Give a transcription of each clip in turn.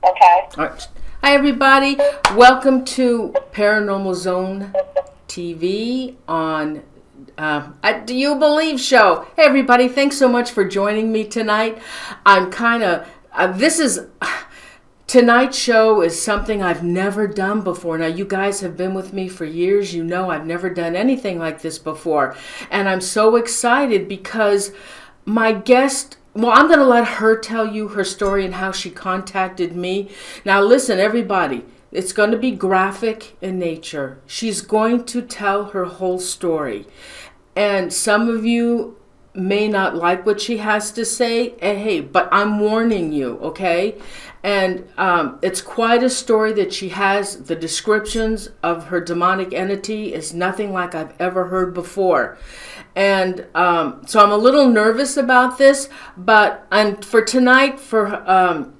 Okay. All right. Hi, everybody. Welcome to Paranormal Zone TV on Do You Believe show. Hey, everybody. Thanks so much for joining me tonight. I'm kind of, tonight's show is something I've never done before. Now, you guys have been with me for years. You know I've never done anything like this before. And I'm so excited because my guest, well, I'm going to let her tell you her story and how she contacted me. Now, listen, everybody, it's going to be graphic in nature. She's going to tell her whole story. And some of you may not like what she has to say. And hey, but I'm warning you, okay? And it's quite a story that she has. The descriptions of her demonic entity is nothing like I've ever heard before. And so I'm a little nervous about this, but for tonight,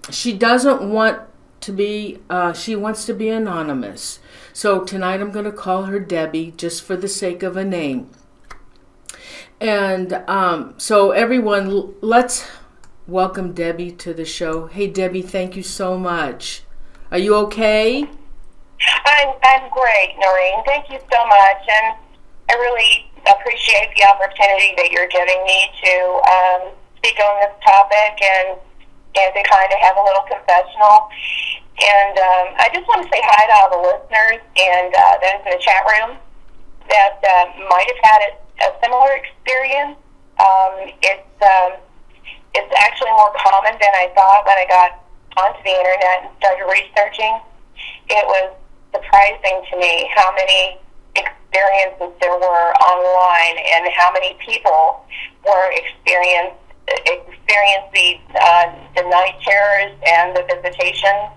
she doesn't want to be, she wants to be anonymous. So tonight I'm going to call her Debbie just for the sake of a name. And so everyone, let's welcome Debbie to the show. Hey, Debbie, thank you so much. Are you okay? I'm great, Noreen. Thank you so much, and I really appreciate the opportunity that you're giving me to speak on this topic and to kind of have a little confessional. And I just want to say hi to all the listeners and those in the chat room that might have had a similar experience. It's actually more common than I thought when I got onto the internet and started researching. It was surprising to me how many experiences there were online and how many people were experiencing the night terrors and the visitations.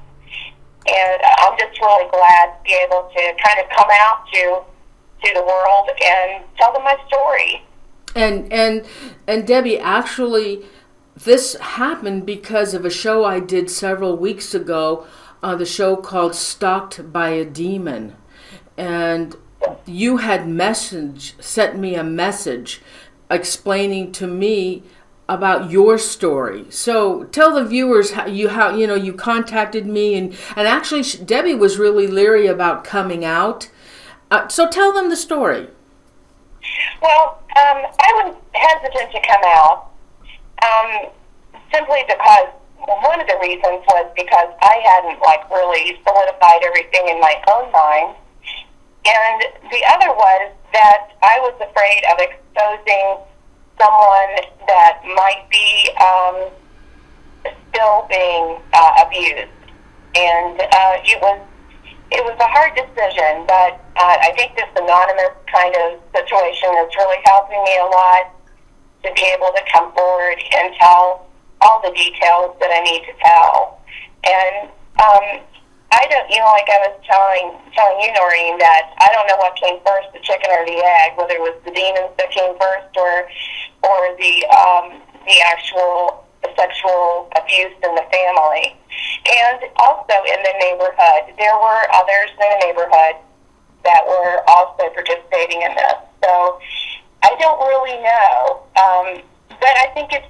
And I'm just really glad to be able to kind of come out to the world and tell them my story. And Debbie, actually, this happened because of a show I did several weeks ago, the show called Stalked by a Demon. And you had sent me a message explaining to me about your story. So tell the viewers how you contacted me, and actually Debbie was really leery about coming out. So tell them the story. Well, I was hesitant to come out simply because one of the reasons was because I hadn't really solidified everything in my own mind. And the other was that I was afraid of exposing someone that might be still being abused. And it was a hard decision, but I think this anonymous kind of situation is really helping me a lot to be able to come forward and tell all the details that I need to tell. And I don't, like I was telling you, Noreen, that I don't know what came first, the chicken or the egg, whether it was the demons that came first or the actual sexual abuse in the family. And also in the neighborhood, there were others in the neighborhood that were also participating in this. So I don't really know, but I think it's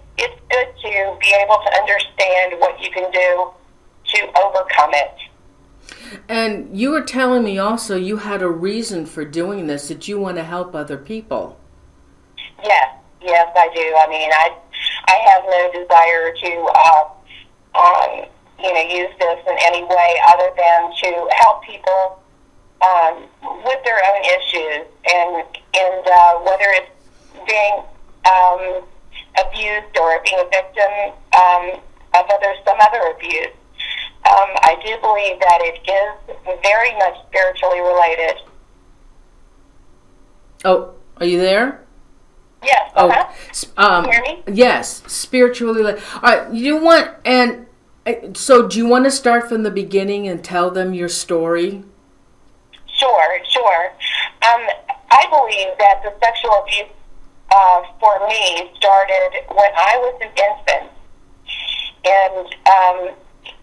good to be able to understand what you can do to overcome it. And you were telling me also you had a reason for doing this, that you want to help other people. Yes, I do. I mean, I have no desire to, use this in any way other than to help people with their own issues, and whether it's being abused or being a victim of some other abuse. I do believe that it is very much spiritually related. Oh, are you there? Yes. Can you hear me? Yes, spiritually. All right. So do you want to start from the beginning and tell them your story? Sure. I believe that the sexual abuse for me started when I was an infant, and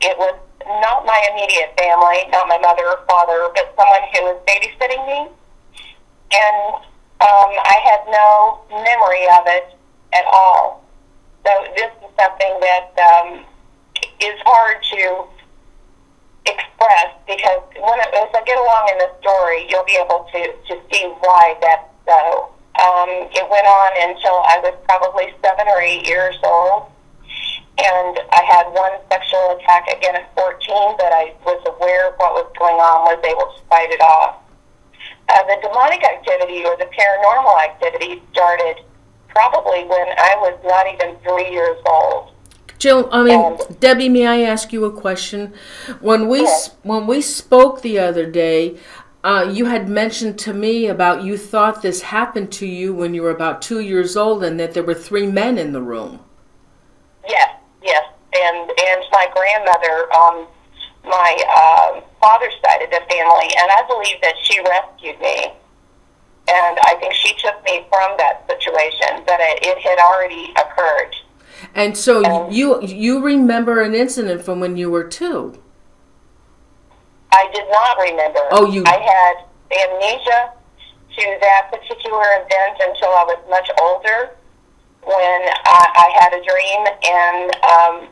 it was not my immediate family, not my mother or father, but someone who was babysitting me, and I had no memory of it at all. So this is something that is hard to express, because as I get along in the story, you'll be able to see why that's so. It went on until I was probably 7 or 8 years old, and I had one sexual attack again at 14, but I was aware of what was going on, was able to fight it off. The demonic activity or the paranormal activity started probably when I was not even 3 years old. Jill, Debbie, may I ask you a question? When we spoke the other day, you had mentioned to me about you thought this happened to you when you were about 2 years old, and that there were 3 men in the room. Yes, and my grandmother, my father's side of the family, and I believe that she rescued me, and I think she took me from that situation, but it had already occurred. And so you remember an incident from when you were 2? I did not remember. I had amnesia to that particular event until I was much older, when I had a dream, and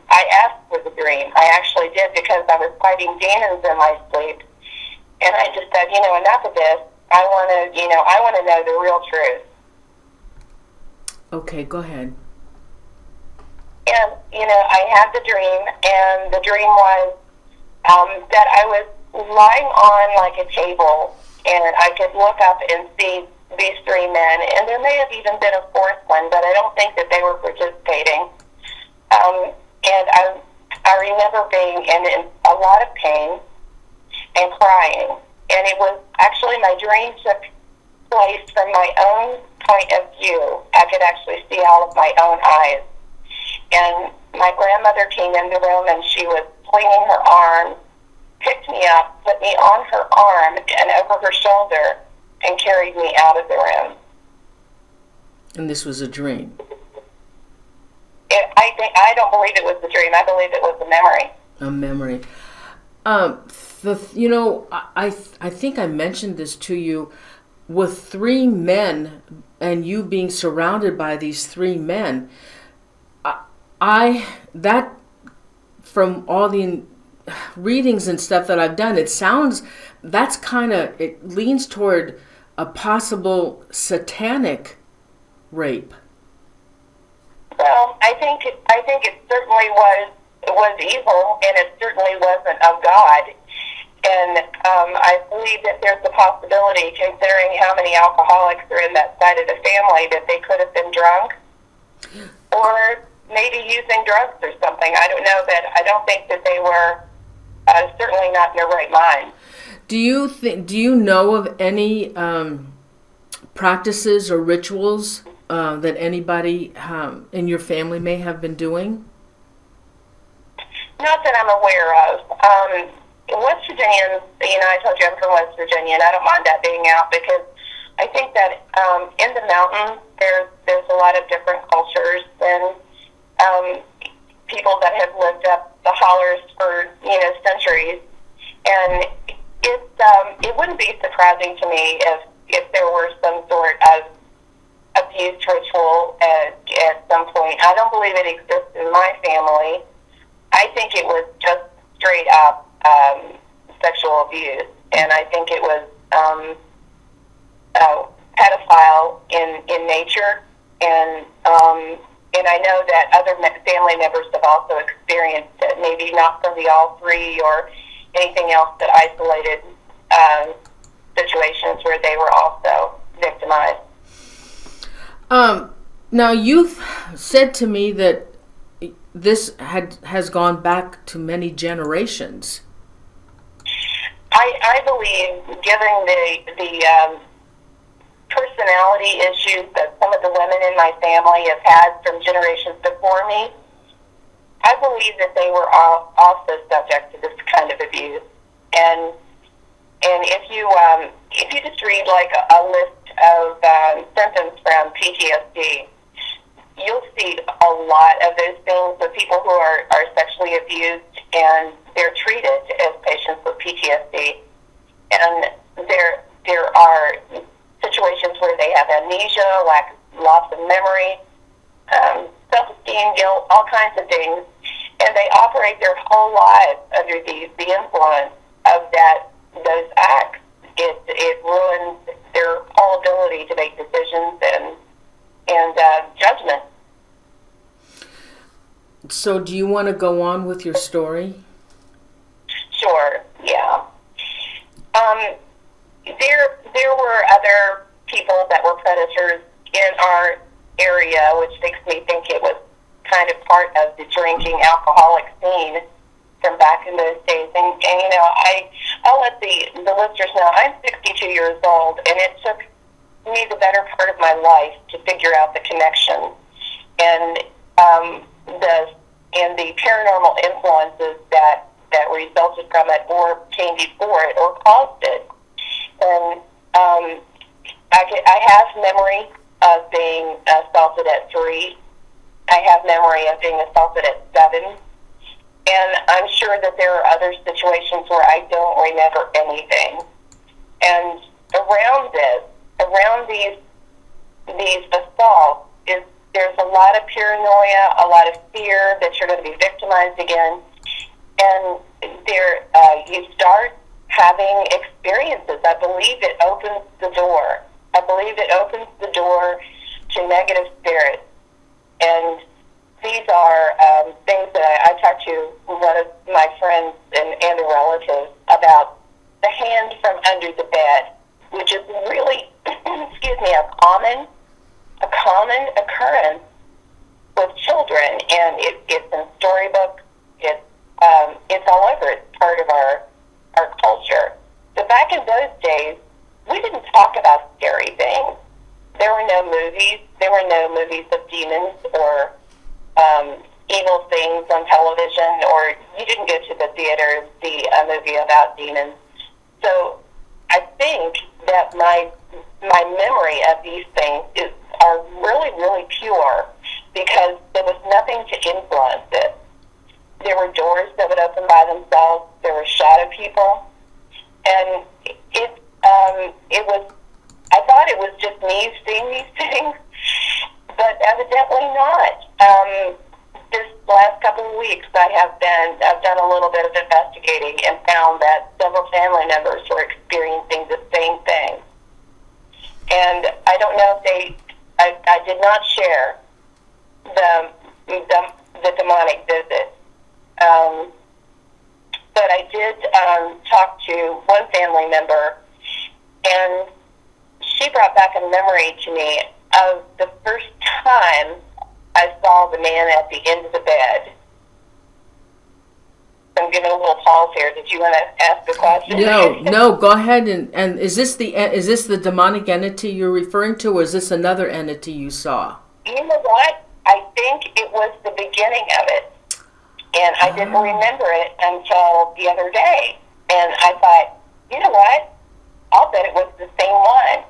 I asked for the dream. I actually did, because I was fighting demons in my sleep, and I just said, enough of this. I want to know the real truth. Okay, go ahead. And, I had the dream, and the dream was that I was lying on like a table, and I could look up and see these 3 men, and there may have even been a 4th one, but I don't think that they were participating. And I remember being in a lot of pain and crying, and it was actually, my dream took place from my own point of view. I could actually see all of my own eyes. And my grandmother came in the room, and she was flinging her arm, picked me up, put me on her arm and over her shoulder, and carried me out of the room. And this was a dream? I don't believe it was a dream. I believe it was a memory. A memory. I think I mentioned this to you. With 3 men, and you being surrounded by these 3 men, that from all the readings and stuff that I've done, it sounds, it leans toward a possible satanic rape. Well, I think it certainly was evil, and it certainly wasn't of God. And I believe that there's a possibility, considering how many alcoholics are in that side of the family, that they could have been drunk, or maybe using drugs or something. I don't know, but I don't think that they were certainly not in their right mind. Do you know of any practices or rituals that anybody in your family may have been doing? Not that I'm aware of. West Virginia, I told you I'm from West Virginia, and I don't mind that being out, because I think that in the mountains there's a lot of different cultures and people that have lived up the hollers for centuries, and it wouldn't be surprising to me if there were some sort of abuse ritual at some point. I don't believe it exists in my family. I think it was just straight up sexual abuse, and I think it was pedophile in nature, and I know that other family members have also experienced it, maybe not from the all 3 or anything else, but isolated situations where they were also victimized. Now, you've said to me that this has gone back to many generations. I believe, given the personality issues that some of the women in my family have had from generations before me, I believe that they were also subject to this kind of abuse. And if you just read like a list of symptoms from PTSD, you'll see a lot of those things with people who are sexually abused, and they're treated as patients with PTSD. And there are situations where they have amnesia, loss of memory, self-esteem, guilt, all kinds of things, and they operate their whole lives under the influence of those acts, it ruins their whole ability to make decisions and judgment. So do you want to go on with your story? Sure, yeah. There were other people that were predators in our area, which makes me think it was kind of part of the drinking alcoholic scene from back in those days. And you know, I'll let the listeners know I'm 62 years old, and it took me the better part of my life to figure out the connection and the paranormal influences that resulted from it or came before it or caused it. And I have memory of being assaulted at 3. I have memory of being assaulted at 7. And I'm sure that there are other situations where I don't remember anything. And around these assaults, there's a lot of paranoia, a lot of fear that you're going to be victimized again. And you start having experiences. I believe it opens the door. I believe it opens the door to negative spirits. And these are things that I talked to one of my friends and a relative about the hand from under the bed, which is really, excuse me, a common occurrence with children, and it's in storybooks. It's all over. It's part of our culture. So back in those days, we didn't talk about scary things. There were no movies. There were no movies of demons or evil things on television, or you didn't go to the theater and see a movie about demons. So I think that my memory of these things are really, really pure because there was nothing to influence it. There were doors that would open by themselves. There were shadow people, and it was. I thought it was just me seeing these things, but evidently not. This last couple of weeks, I've done a little bit of investigating and found that several family members were experiencing the same thing. And I don't know if I did not share the demonic visit. But I did talk to one family member, and she brought back a memory to me of the first time I saw the man at the end of the bed. I'm giving a little pause here. Did you want to ask a question? No. Go ahead. And is this the demonic entity you're referring to, or is this another entity you saw? You know what? I think it was the beginning of it, and I didn't remember it until the other day. And I thought, you know what? I'll bet it was the same one,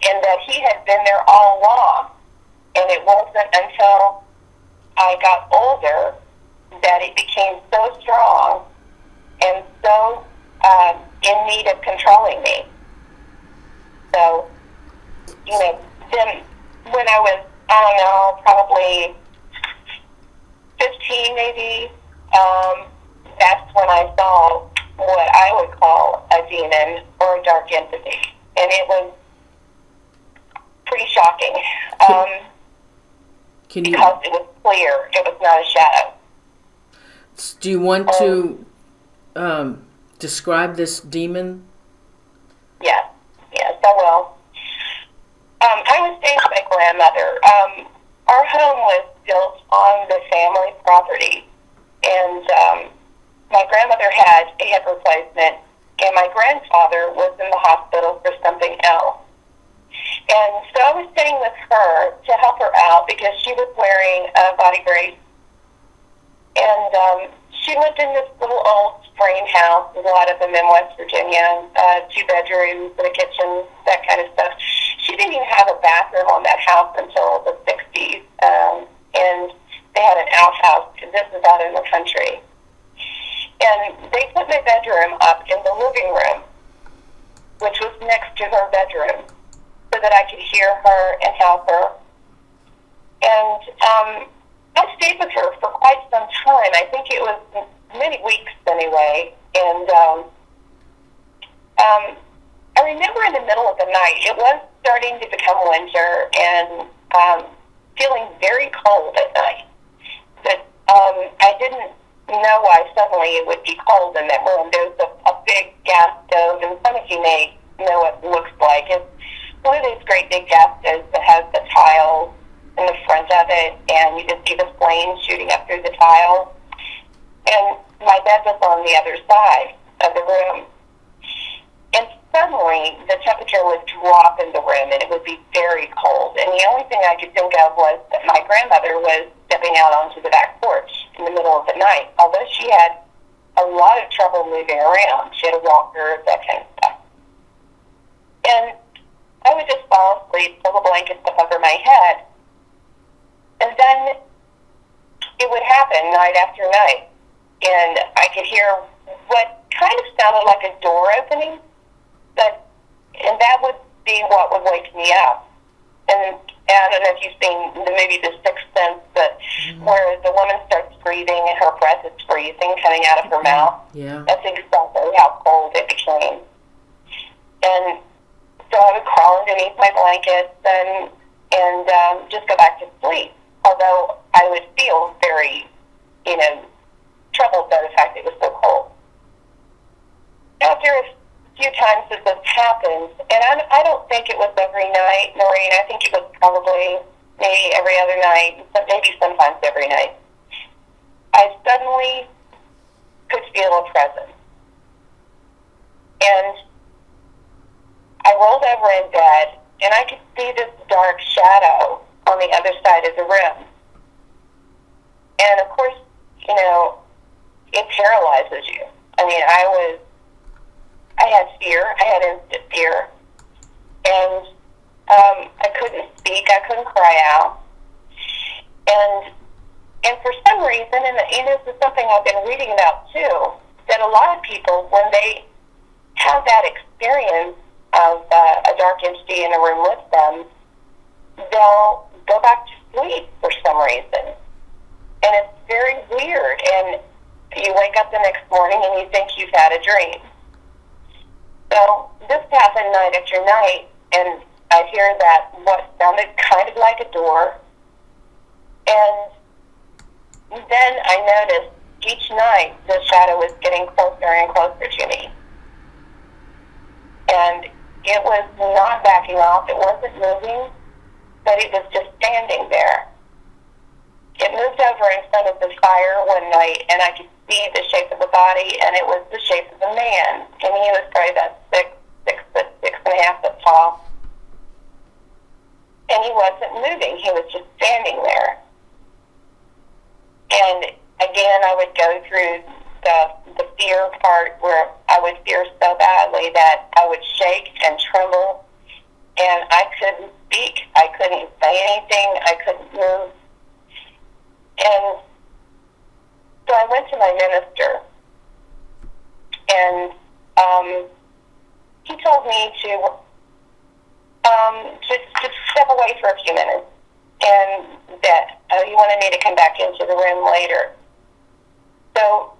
and that he had been there all along. And it wasn't until I got older that it became so strong and so in need of controlling me. So, you know, then when I was, I don't know, probably 15 maybe, that's when I saw what I would call a demon or a dark entity. And it was pretty shocking. Because it was clear, it was not a shadow. Do you want to describe this demon? Yes, I will. I was staying with my grandmother. Our home was built on the family property, and my grandmother had a hip replacement, and my grandfather was in the hospital for something else. And so I was staying with her to help her out because she was wearing a body brace. And she lived in this little old frame house, a lot of them in West Virginia, 2 bedrooms and a kitchen, that kind of stuff. She didn't even have a bathroom on that house until the 60s. And they had an outhouse. This is out in the country. And they put my bedroom up in the living room, which was next to her bedroom, so that I could hear her and help her. And I stayed with her for quite some time. I think it was many weeks anyway. And I remember in the middle of the night, it was starting to become winter and feeling very cold at night. But I didn't know why suddenly it would be cold in that room. There was a big gas stove, and some of you may know what it looks like. It's one of these great big gas stoves that has the tiles in the front of it, and you just see the flames shooting up through the tile. And my bed was on the other side of the room. And suddenly, the temperature would drop in the room, and it would be very cold. And the only thing I could think of was that my grandmother was stepping out onto the back porch in the middle of the night, although she had a lot of trouble moving around. She had a walker, that kind of stuff. And I would just fall asleep, pull the blankets up over my head, and then it would happen night after night. And I could hear what kind of sounded like a door opening, and that would be what would wake me up. And I don't know if you've seen the movie The Sixth Sense, but where the woman starts breathing and her breath is freezing coming out of her mouth. Yeah. That's exactly how cold it became. And so I would crawl underneath my blankets and just go back to sleep, although I would feel very, troubled by the fact that it was so cold. After a few times that this happened, and I don't think it was every night, Noreen. I think it was probably maybe every other night, maybe sometimes every night. I suddenly could feel a presence. And I rolled over in bed, and I could see this dark shadow on the other side of the room. And, of course, it paralyzes you. I mean, I had fear. I had instant fear. And I couldn't speak. I couldn't cry out. And for some reason, and this is something I've been reading about too, that a lot of people, when they have that experience of a dark entity in a room with them, they'll go back to sleep for some reason. And it's very weird. And you wake up the next morning and you think you've had a dream. So this happened night after night, and I hear that what sounded kind of like a door. And then I noticed each night the shadow was getting closer and closer to me. And it was not backing off. It wasn't moving, but it was just standing there. It moved over in front of the fire one night, and I could see the shape of the body, and it was the shape of a man. And he was probably about 6'6.5" tall. And he wasn't moving. He was just standing there. And again, I would go through the fear part where I would fear so badly that I would shake and tremble, and I couldn't speak. I couldn't say anything. I couldn't move. And so I went to my minister, and he told me to step away for a few minutes, and that he wanted me to come back into the room later. So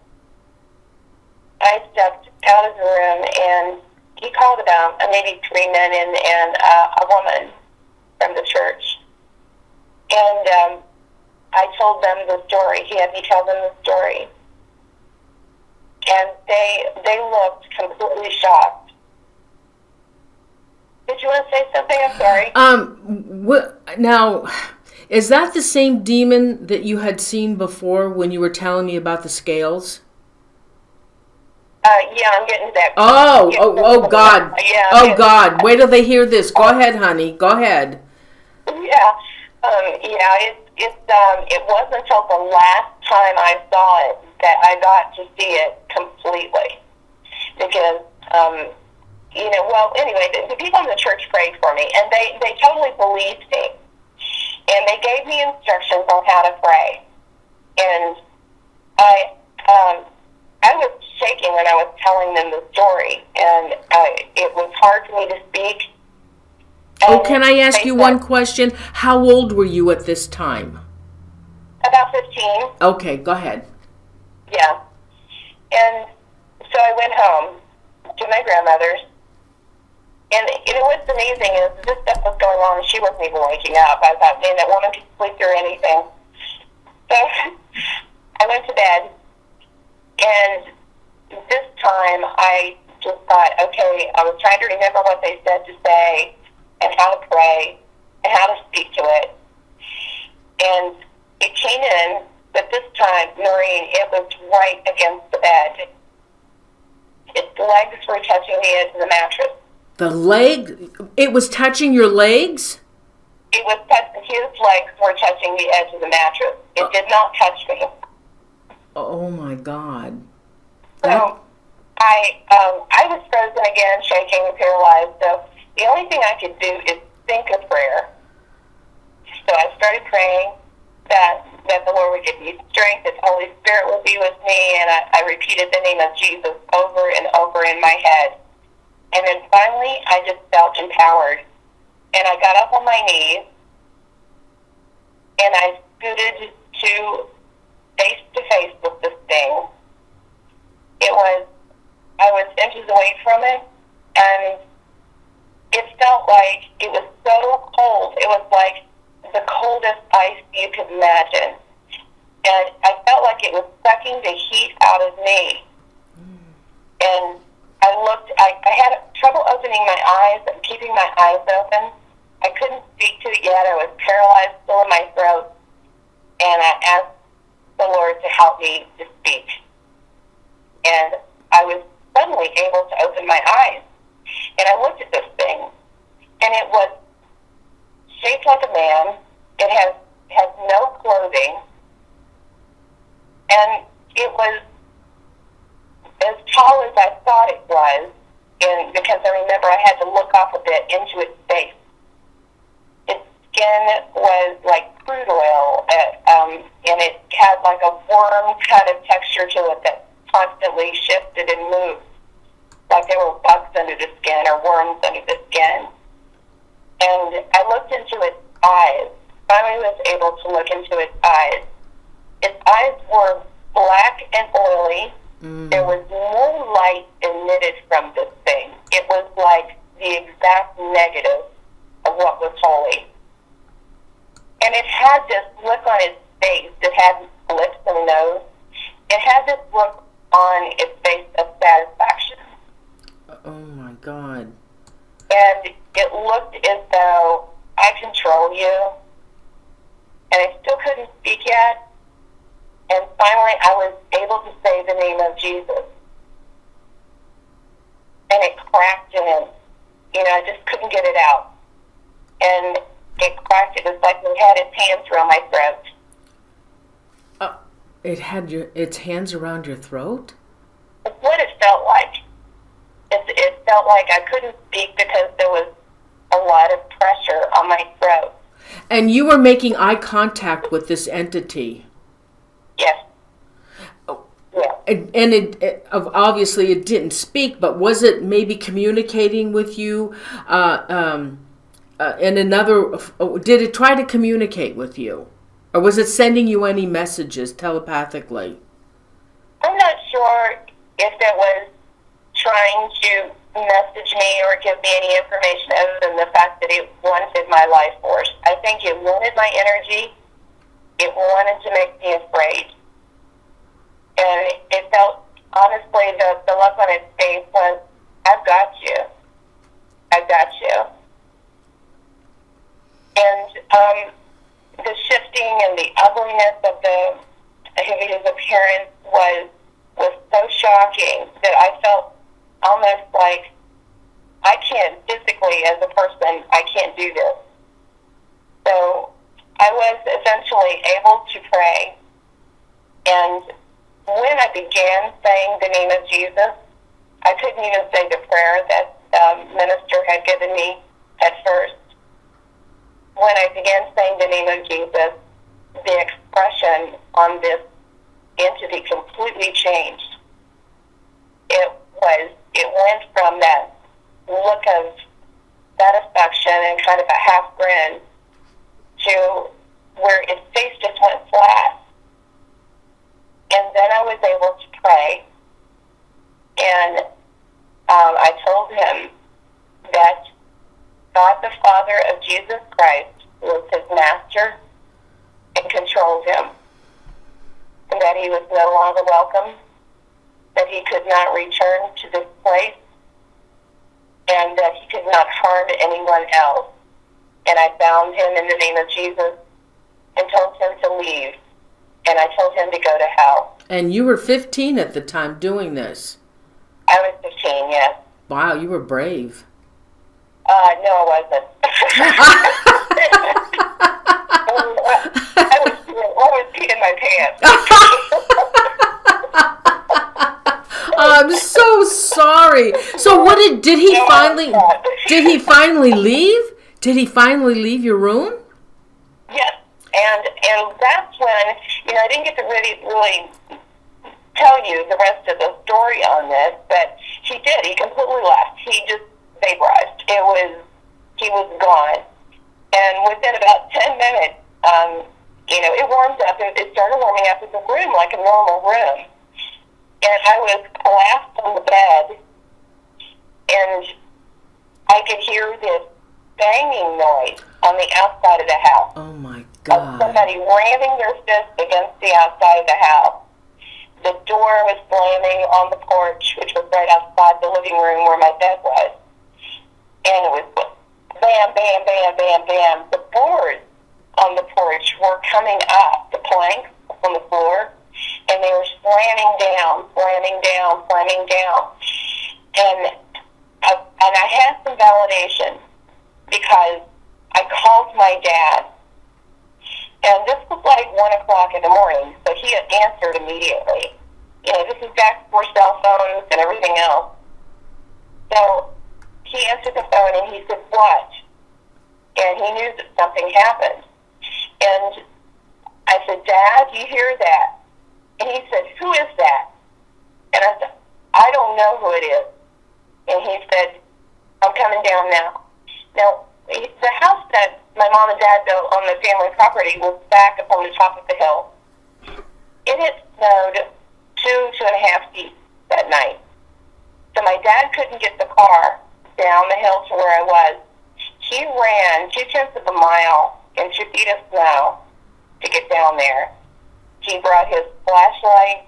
I stepped out of the room, and he called about maybe 3 men and a woman from the church. And I told them the story. He had me tell them the story. And they looked completely shocked. Did you want to say something? I'm sorry. Now, is that the same demon that you had seen before when you were telling me about the scales? Yeah, I'm getting that. Oh, God. Yeah. Oh, God. Wait till they hear this. Go ahead, honey. Go ahead. Yeah. It wasn't until the last time I saw it that I got to see it completely. Because, anyway, the people in the church prayed for me, and they totally believed me. And they gave me instructions on how to pray. And I was shaking when I was telling them the story, and it was hard for me to speak. Oh, can I ask you one question? How old were you at this time? About 15. Okay, go ahead. Yeah. And so I went home to my grandmother's, And what's amazing is this stuff was going on and she wasn't even waking up. I thought, man, that woman could sleep through anything. So I went to bed, and this time I just thought, okay, I was trying to remember what they said to say and how to pray and how to speak to it. And it came in, but this time, Noreen, it was right against the bed. Its legs were touching the edge of the mattress. The leg? It was touching your legs? It was his legs were touching the edge of the mattress. It did not touch me. Oh my God. So I was frozen again, shaking and paralyzed. So the only thing I could do is think a prayer. So I started praying that the Lord would give me strength, that the Holy Spirit would be with me, and I repeated the name of Jesus over and over in my head. And then finally, I just felt empowered. And I got up on my knees, and I scooted to face with this thing. I was inches away from it, and it felt like it was so cold. It was like the coldest ice you could imagine. And I felt like it was sucking the heat out of me. And I had trouble opening my eyes and keeping my eyes open. I couldn't speak to it yet. I was paralyzed still in my throat. And I asked the Lord to help me to speak. And I was suddenly able to open my eyes. And I looked at this thing. And it was shaped like a man. It has no clothing. And it was as tall as I thought it was, and because I remember I had to look off a bit into its face. Its skin was like crude oil, and it had like a worm kind of texture to it that constantly shifted and moved, like there were bugs under the skin or worms under the skin. And I looked into its eyes. Finally was able to look into its eyes. Its eyes were black and oily. There was no light emitted from this thing. It was like the exact negative of what was holy. And it had this look on its face. It had lips and a nose. It had this look on its face of satisfaction. Oh my God. And it looked as though I control you. And I still couldn't speak yet. And finally, I was able to say the name of Jesus. And it cracked in. I just couldn't get it out. And it cracked. It was like it had its hands around my throat. It had its hands around your throat? It's what it felt like. It felt like I couldn't speak because there was a lot of pressure on my throat. And you were making eye contact with this entity? Yes. Yeah. And it obviously it didn't speak, but was it maybe communicating with you? Did it try to communicate with you, or was it sending you any messages telepathically? I'm not sure if it was trying to message me or give me any information other than the fact that it wanted my life force. I think it wanted my energy. It wanted to make me afraid. And it felt, honestly, the look on its face was, I've got you. I've got you. And the shifting and the ugliness of his appearance was so shocking that I felt almost like I can't physically, as a person, I can't do this. So I was essentially able to pray. And when I began saying the name of Jesus, I couldn't even say the prayer that the minister had given me at first. When I began saying the name of Jesus, the expression on this entity completely changed. It went from that look of satisfaction and kind of a half grin to where its face just went flat. And then I was able to pray. And I told him that and controlled him, and that he was no longer welcome, that he could not return to this place, and that he could not harm anyone else. And I bound him in the name of Jesus and told him to leave, and I told him to go to hell. And you were 15 at the time doing this? I was 15, yes. Wow, you were brave. No, I wasn't. I was peeing my pants. I'm so sorry. So what did he finally leave? Did he finally leave your room? Yes, and that's when, I didn't get to really tell you the rest of the story on this, but he did. He completely left. He just vaporized. He was gone. And within about 10 minutes, it warmed up. It started warming up in the room like a normal room. And I was collapsed on the bed, and I could hear this banging noise on the outside of the house. Oh, my God. Of somebody ramming their fist against the outside of the house. The door was slamming on the porch, which was right outside the living room where my bed was. And it was bam, bam, bam, bam, bam. The boards on the porch were coming up, the planks on the floor, and they were slamming down, slamming down, slamming down. And I had some validation because I called my dad. And this was like 1 o'clock in the morning, so he had answered immediately. This is back before cell phones and everything else. So he answered the phone and he said, "What?" And he knew that something happened. And I said, "Dad, you hear that?" And he said, "Who is that?" And I said, "I don't know who it is." And he said, "I'm coming down now." Now, the house that my mom and dad built on the family property was back up on the top of the hill. It had snowed 2.5 feet that night. So my dad couldn't get the car down the hill to where I was. He ran 0.2 of a mile in 2 feet of snow to get down there. He brought his flashlight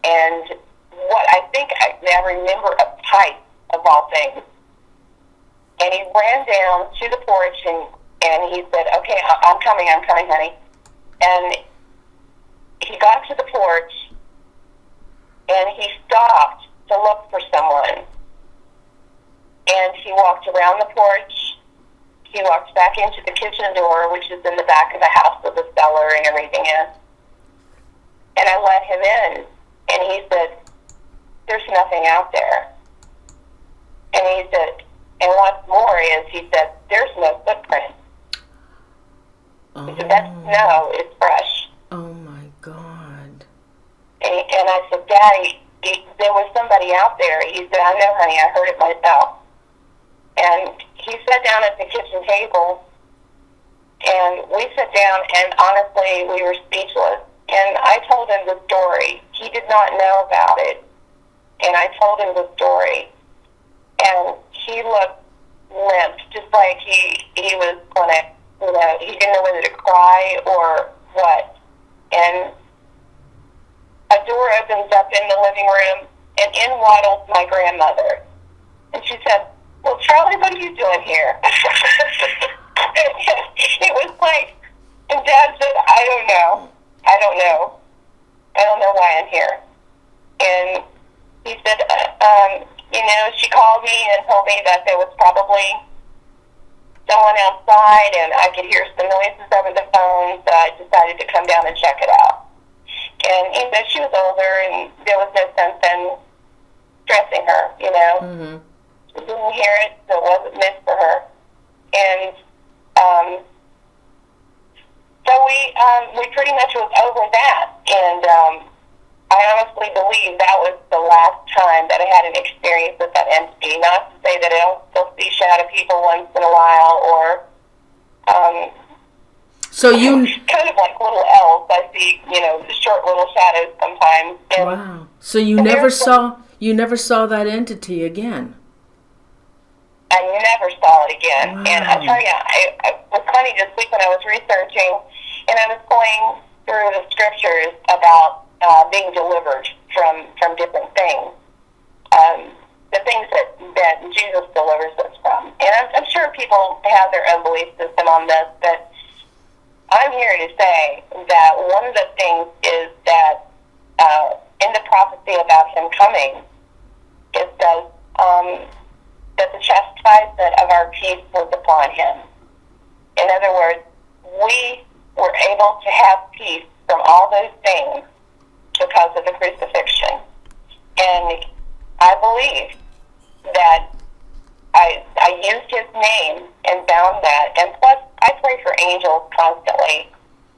and what I think I remember a pipe of all things. And he ran down to the porch and he said, "Okay, I'm coming, honey." And he got to the porch and he stopped to look for someone. And he walked around the porch. He walked back into the kitchen door, which is in the back of the house with the cellar and everything in. And I let him in. And he said, "There's nothing out there." And he said, and what's more is, he said, "There's no footprint." He said, "That's snow, it's fresh." Oh, my God. And I said, "Daddy, there was somebody out there." He said, "I know, honey, I heard it myself." And he sat down at the kitchen table, and we sat down, and honestly, we were speechless. And I told him the story. He did not know about it. And I told him the story. And he looked limp, just like he was going to, he didn't know whether to cry or what. And a door opens up in the living room, and in waddles my grandmother. And she said, "Well, Charlie, what are you doing here?" It was like, and Dad said, I don't know why I'm here." And he said, she called me and told me that there was probably someone outside, and I could hear some noises over the phone, so I decided to come down and check it out. And she was older, and there was no sense in stressing her, Mm-hmm. She didn't hear it, so it wasn't meant for her. And so we pretty much was over that, and I honestly believe that was the last time that I had an experience with that entity. Not to say that I don't still see shadow people once in a while, or so you kind of like little elves. I see, short little shadows sometimes. And wow. So you never saw that entity again. I never saw it again. Wow. And I tell you, it was funny this week when I was researching, and and I was going through the scriptures about being delivered from different things, the things that Jesus delivers us from. And I'm sure people have their own belief system on this, but I'm here to say that one of the things is that in the prophecy about him coming, it says that the chastisement of our peace was upon him. In other words, we were able to have peace from all those things because of the crucifixion. And I believe that I used his name and found that. And plus, I pray for angels constantly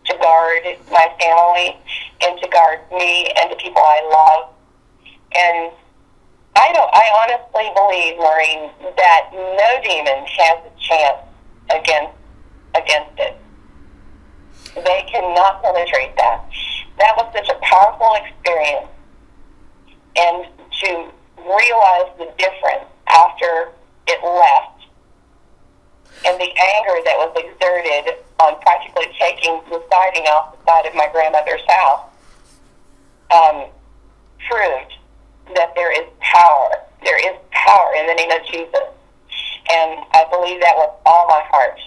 to guard my family and to guard me and the people I love. And I honestly believe, Maureen, that no demon has a chance against it. They cannot penetrate that. That was such a powerful experience. And to realize the difference after it left and the anger that was exerted on practically taking the siding off the side of my grandmother's house proved that there is power. There is power in the name of Jesus. And I believe that with all my heart.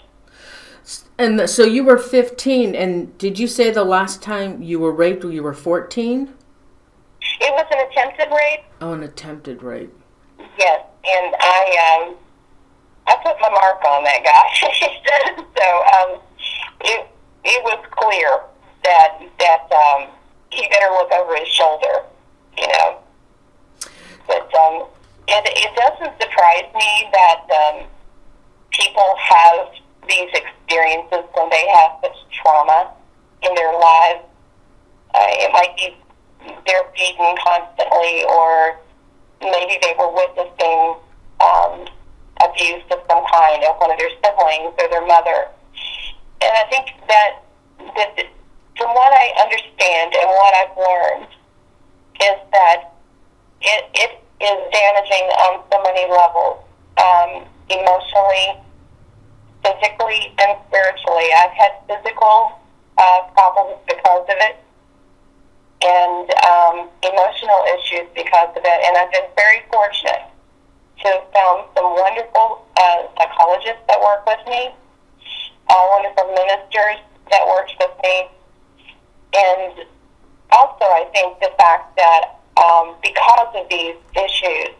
And so you were 15, and did you say the last time you were raped you were 14? It was an attempted rape. Oh, an attempted rape. Yes, and I put my mark on that guy. So it was clear that he better look over his shoulder, you know. But it doesn't surprise me that people have these experiences when they have such trauma in their lives. It might be they're beaten constantly, or maybe they were witnessing abuse of some kind of one of their siblings or their mother. And I think that from what I understand and what I've learned is that it is damaging on so many levels, emotionally, physically, and spiritually. I've had physical problems because of it, and emotional issues because of it. And I've been very fortunate to have found some wonderful psychologists that work with me, wonderful ministers that worked with me. And also, I think the fact that because of these issues,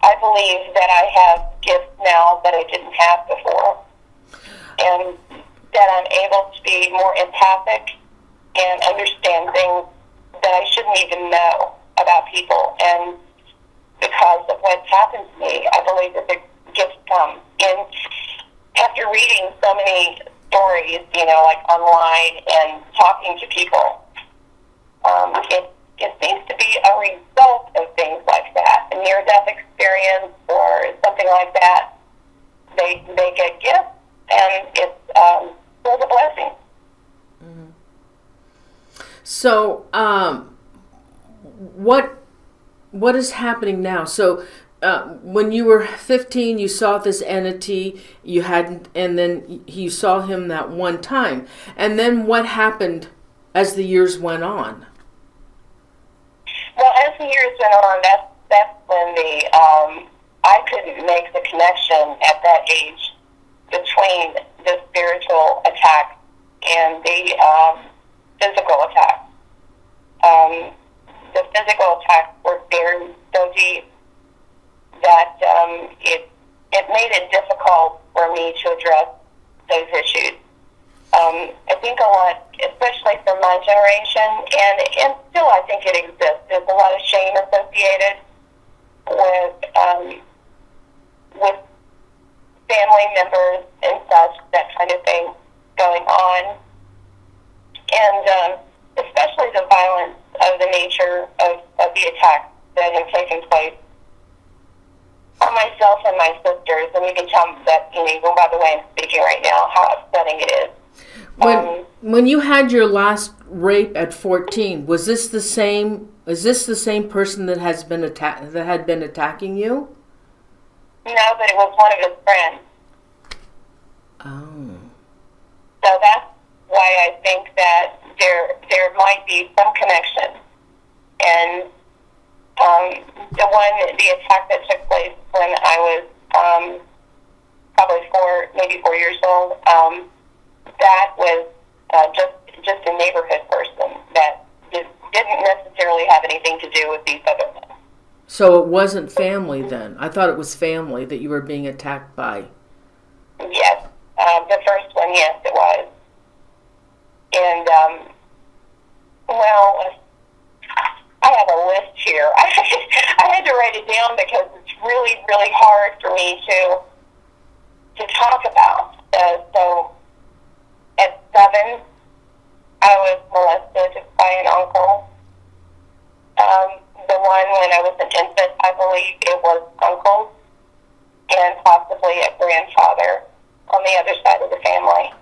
I believe that I have gifts now that I didn't have before, and that I'm able to be more empathic and understand things that I shouldn't even know about people. And because of what's happened to me, I believe that the gifts come. And after reading so many stories, you know, like online and talking to people, it seems to be a result of things like that, a near-death experience or something like that. They get gifts, and it's a blessing. Mm-hmm. So, what is happening now? So, when you were 15, you saw this entity. You hadn't, and then you saw him that one time. And then what happened as the years went on? Well, as the years went on, that's when I couldn't make the connection at that age between the spiritual attack and the physical attack. The physical attacks were buried so deep that it made it difficult for me to address those issues. I think a lot, especially for my generation, and still I think it exists, there's a lot of shame associated with family members and such, that kind of thing going on. And especially the violence of the nature of the attacks that have taken place on myself and my sisters. And you can tell that, you know, even by the way I'm speaking right now, how upsetting it is. When you had your last rape at 14, was this the same? Is this the same person that had been attacking you? No, but it was one of his friends. Oh. So that's why might be some connection. And the attack that took place when I was probably maybe 4 years old, that was just a neighborhood person that didn't necessarily have anything to do with these other men. So it wasn't family then? I thought it was family that you were being attacked by. Yes. The first one, yes, it was. And, well, I have a list here. I had to write it down because it's really, really hard for me to talk about. So at 7, I was molested by an uncle. The one when I was an infant, I believe it was uncles and possibly a grandfather on the other side of the family.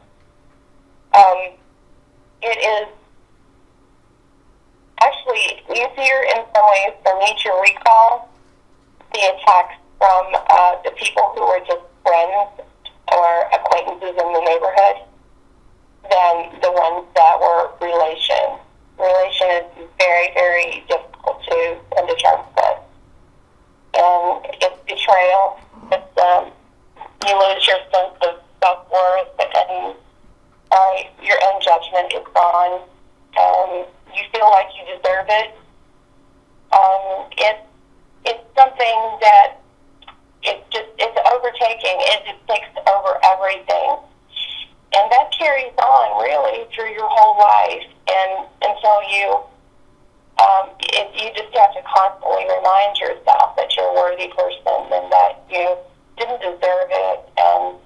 It is actually easier in some ways for me to recall the attacks from the people who were just friends or acquaintances in the neighborhood than the ones that were relation. Relation is very, very difficult to come to terms with. And it's betrayal. It's, you lose your sense of self-worth and your own judgment is gone. You feel like you deserve it. It's something that it's overtaking. It just takes over everything. And that carries on really through your whole life, and until you just have to constantly remind yourself that you're a worthy person and that you didn't deserve it, and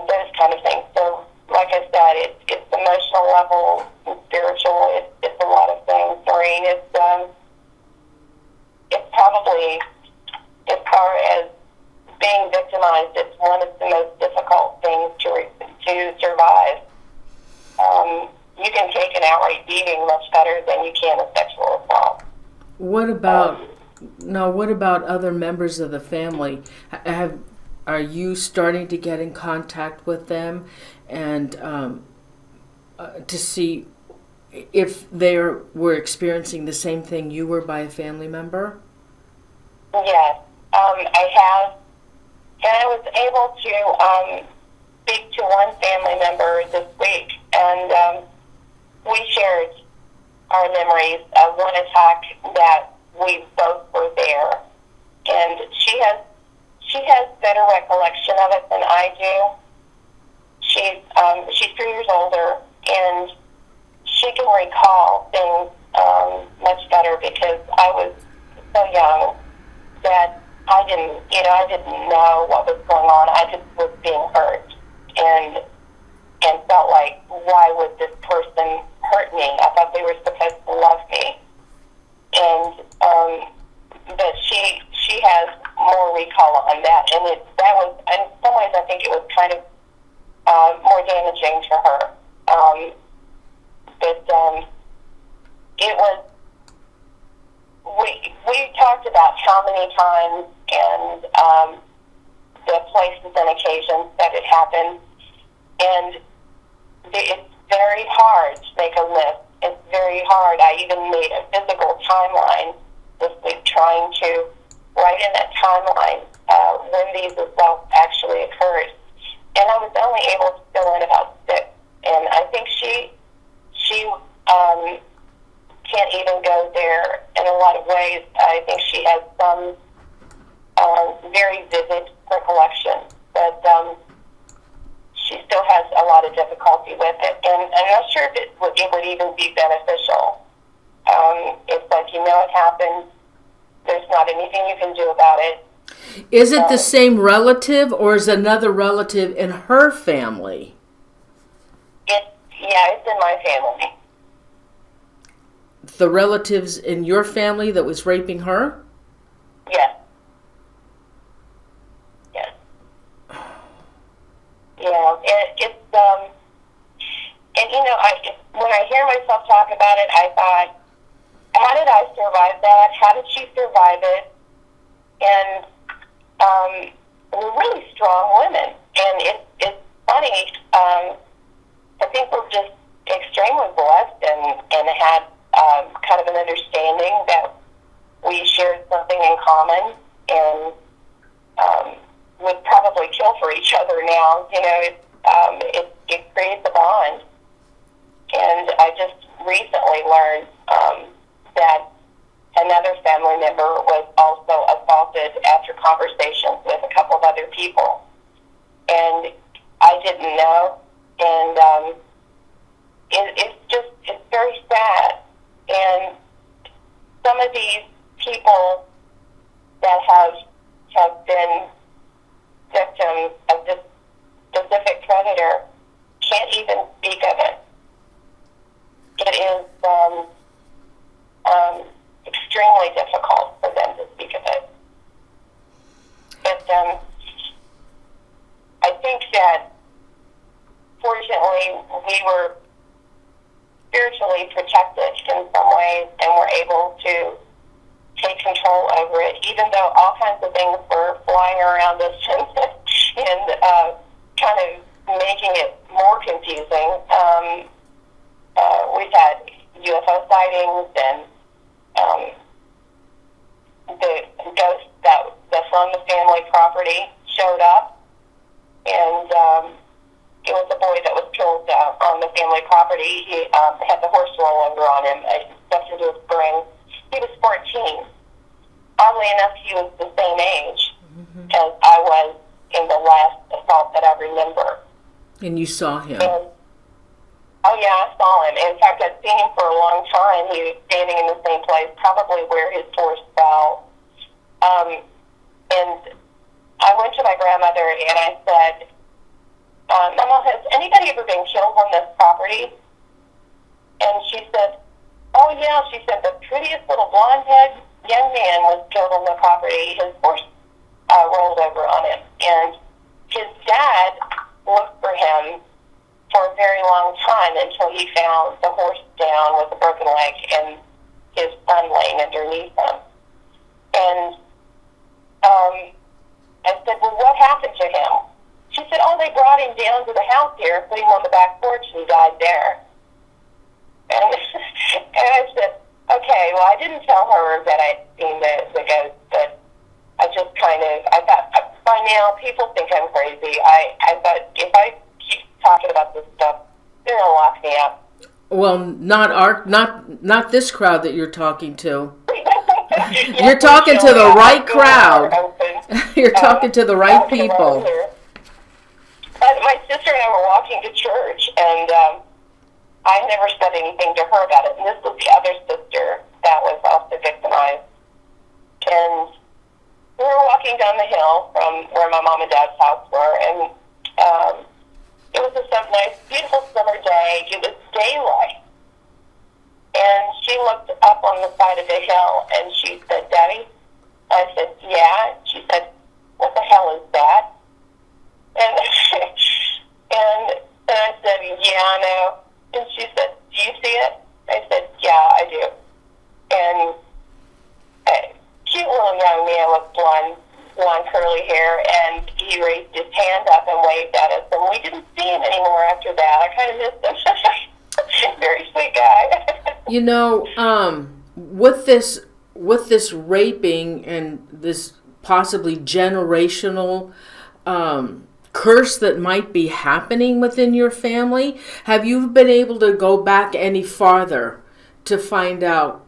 those kind of things. So, like I said, it's emotional level, it's spiritual, it's a lot of things. Maureen, it's probably, as far as being victimized, it's one of the most difficult things to survive. You can take an outright beating much better than you can a sexual assault. What about other members of the family? Are you starting to get in contact with them and to see if they were experiencing the same thing you were by a family member? Yes, I have. And I was able to speak to one family member this week, and we shared our memories of one attack that we both were there. And she has better recollection of it than I do. She's 3 years older, and she can recall things much better because I was so young that I didn't know what was going on. I just was being hurt and felt like, why would this person hurt me? I thought they were supposed to love me. And but she has more recall on that, and that was, in some ways, I think it was kind of more damaging to her. But it was. We talked about how many times and the places and occasions that it happened, and it's very hard to make a list. It's very hard. I even made a physical timeline this week, trying to write in that timeline when these assaults actually occurred, and I was only able to fill in about 6. And I think she can't even go there in a lot of ways. I think she has some very vivid recollection, but she still has a lot of difficulty with it, and I'm not sure if it would even be beneficial. It's like, it happened. There's not anything you can do about it. Is it the same relative, or is another relative in her family? It's in my family. The relatives in your family that was raping her? Yes. Yes. Yeah, it's and when I hear myself talk about it, I thought, how did I survive that? How did she survive it? And we're really strong women, and it's funny. I think we're just extremely blessed and had kind of an understanding that we shared something in common and would probably kill for each other now. You know, it creates a bond. And I just recently learned that another family member was also assaulted after conversations with a couple of other people. And I didn't know. And it's very sad. And some of these people that have been victims of this specific predator can't even speak of it. It is extremely difficult for them to speak of it. But I think that fortunately we were spiritually protected in some ways and were able to take control over it, even though all kinds of things were flying around us and kind of making it more confusing. We've had UFO sightings and the ghost that's on the family property showed up, and it was a boy that was killed on the family property. He had the horse roll over on him, stuffed into a spring. He was 14. Oddly enough, he was the same age as I was in the last assault that I remember. And you saw him? Oh, yeah, I saw him. In fact, I'd seen him for a long time. He was standing in the same place, probably where his horse fell. And I went to my grandmother and I said, Mama, has anybody ever been killed on this property? And she said, oh, yeah. She said, the prettiest little blonde-haired young man was killed on the property. His horse rolled over on him. And his dad looked for him for a very long time until he found the horse down with a broken leg and his son laying underneath him. And I said, well, what happened to him? She said, oh, they brought him down to the house here, put him on the back porch, and he died there. And, and I said, okay, well, I didn't tell her that I'd seen the ghost, but I just I thought, by now, people think I'm crazy. I thought, if I keep talking about this stuff, they're going to lock me up. Well, not this crowd that you're talking to. You're talking to the right crowd. You're talking to the right people. My sister and I were walking to church, and I never said anything to her about it. And this was the other sister that was also victimized. And we were walking down the hill from where my mom and dad's house were, and it was a nice, beautiful summer day. It was daylight. And she looked up on the side of the hill, and she said, Daddy? I said, yeah. She said, what the hell is that? And I said, yeah, I know. And she said, do you see it? I said, yeah, I do. And a cute little young man with blonde curly hair, and he raised his hand up and waved at us, and we didn't see him anymore after that. I kind of missed him. Very sweet guy. You know, with this raping and this possibly generational curse that might be happening within your family, have you been able to go back any farther to find out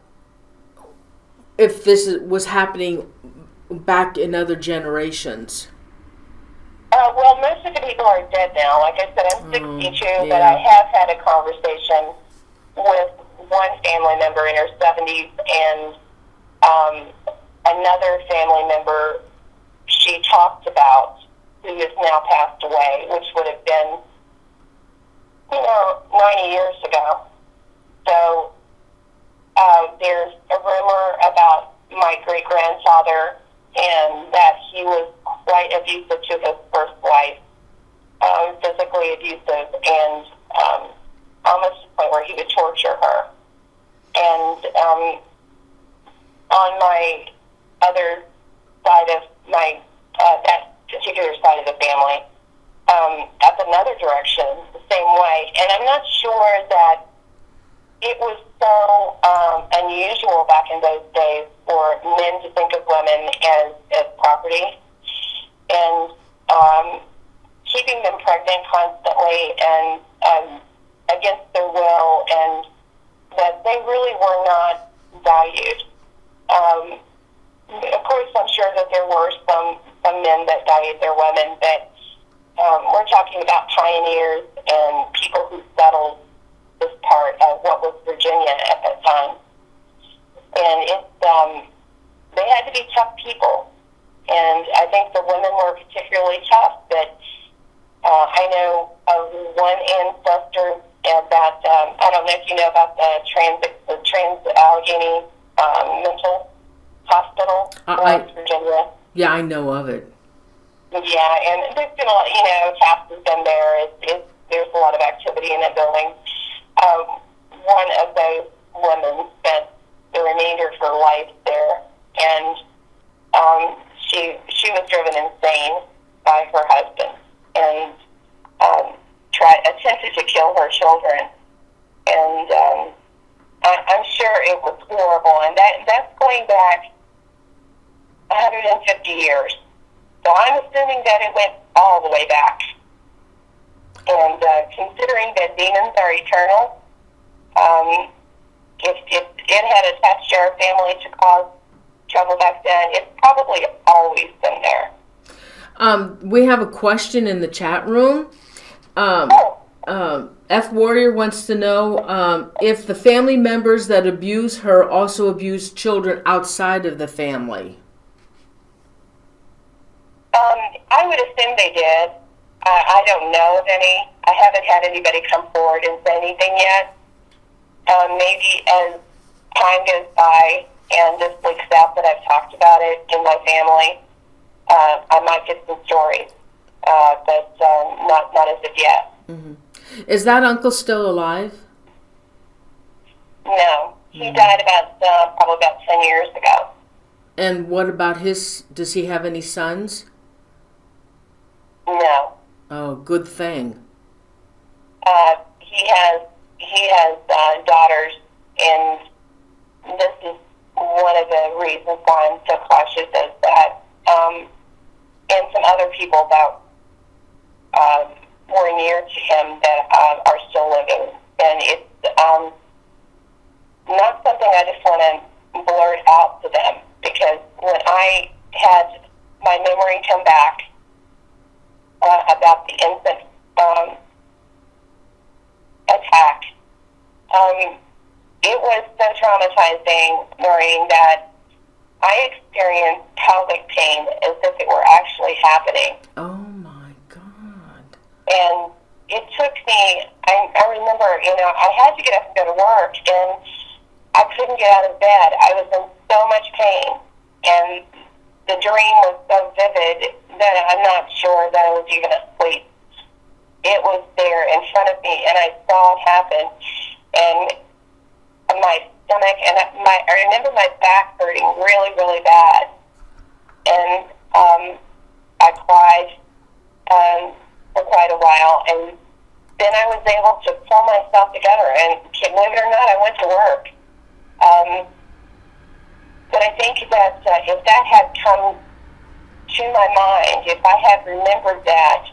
if this was happening back in other generations? Well, most of the people are dead now. Like I said, I'm 62, yeah. but I have had a conversation with one family member in her 70s and another family member she talked about who is now passed away, which would have been, 90 years ago. So there's a rumor about my great-grandfather and that he was quite abusive to his first wife, physically abusive, and almost to the point where he would torture her. And on my other side of that particular side of the family, up another direction, the same way. And I'm not sure that it was so unusual back in those days for men to think of women as property, and keeping them pregnant constantly and against their will, and that they really were not valued. Of course, I'm sure that there were some men that valued their women, but we're talking about pioneers and people who settled this part of what was Virginia at that time. And they had to be tough people. And I think the women were particularly tough. But I know of one ancestor that, I don't know if you know about the Trans-Allegheny Mental Hospital in West Virginia. Yeah, I know of it. Yeah, and there's been a lot, CAPS has been there. There's a lot of activity in that building. One of those women spent the remainder of her life there, and she was driven insane by her husband, and attempted to kill her children. And I'm sure it was horrible, and that's going back 150 years. So I'm assuming that it went all the way back. And considering that demons are eternal, if it had attached to our family to cause trouble back then, it's probably always been there. We have a question in the chat room. F Warrior wants to know if the family members that abuse her also abuse children outside of the family. I would assume they did. I don't know of any. I haven't had anybody come forward and say anything yet. Maybe as time goes by and this leaks out that I've talked about it in my family, I might get some stories, but not as of yet. Mm-hmm. Is that uncle still alive? No. He died probably about 10 years ago. And what about does he have any sons? No. Oh, good thing. He has daughters, and this is one of the reasons why I'm so cautious as that. And some other people that were near to him that are still living. And it's not something I just want to blurt out to them, because when I had my memory come back about the infant attack, it was so traumatizing, Maureen, that I experienced pelvic pain as if it were actually happening. Oh my God. And it took me, I remember, I had to get up and go to work, and I couldn't get out of bed. I was in so much pain, and the dream was so vivid that I'm not sure that I was even asleep. It was there in front of me, and I saw it happen. And my stomach, and I remember my back hurting really, really bad. And I cried for quite a while, and then I was able to pull myself together, and believe it or not, I went to work. But I think that if that had come to my mind, if I had remembered that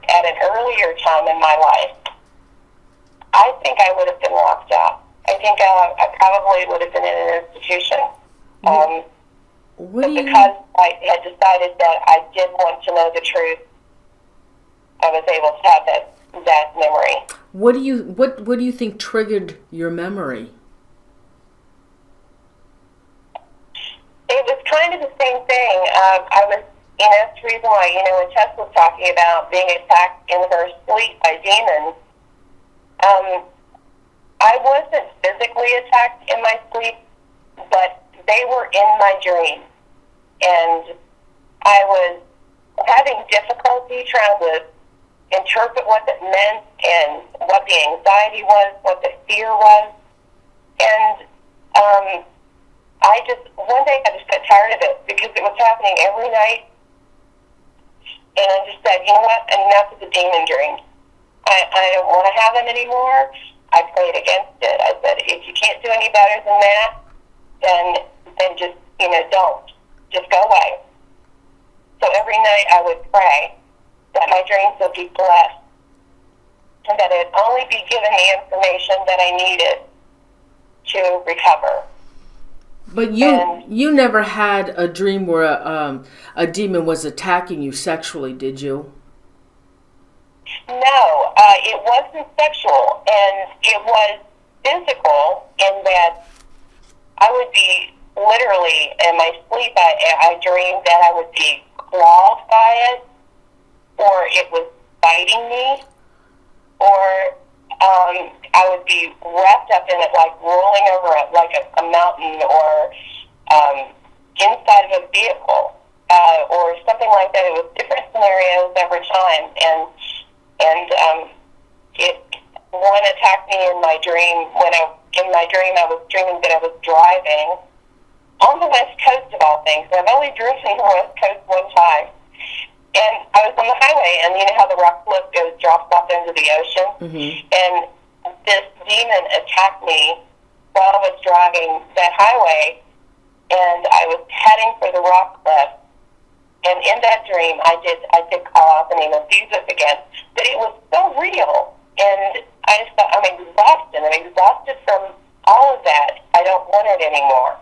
at an earlier time in my life, I think I would have been locked up. I think I probably would have been in an institution. But because I had decided that I did want to know the truth, I was able to have that memory. What do you think triggered your memory? It was kind of the same thing. I was, that's the reason why, when Tess was talking about being attacked in her sleep by demons, I wasn't physically attacked in my sleep, but they were in my dream. And I was having difficulty trying to interpret what it meant and what the anxiety was, what the fear was. And one day I just got tired of it because it was happening every night. And I just said, you know what, enough of the demon dreams. I don't want to have them anymore. I prayed against it. I said, if any better than that, then just, don't. Just go away. So every night I would pray that my dreams would be blessed and that I'd only be given the information that I needed to recover. But you never had a dream where a demon was attacking you sexually, did you? No, it wasn't sexual, and it was physical in that I would be literally in my sleep. I dreamed that I would be clawed by it, or it was biting me, or I would be wrapped up in it, like rolling over it like a mountain, or inside of a vehicle, or something like that. It was different scenarios every time, and one attacked me in my dream. In my dream I was dreaming that I was driving on the West Coast of all things. I've only driven the West Coast one time. And I was on the highway, and you know how the rock cliff drops off into the ocean? Mm-hmm. And this demon attacked me while I was driving that highway, and I was heading for the rock cliff. And in that dream, I did call out the name of Jesus again. But it was so real, and I just thought, I'm exhausted from all of that. I don't want it anymore.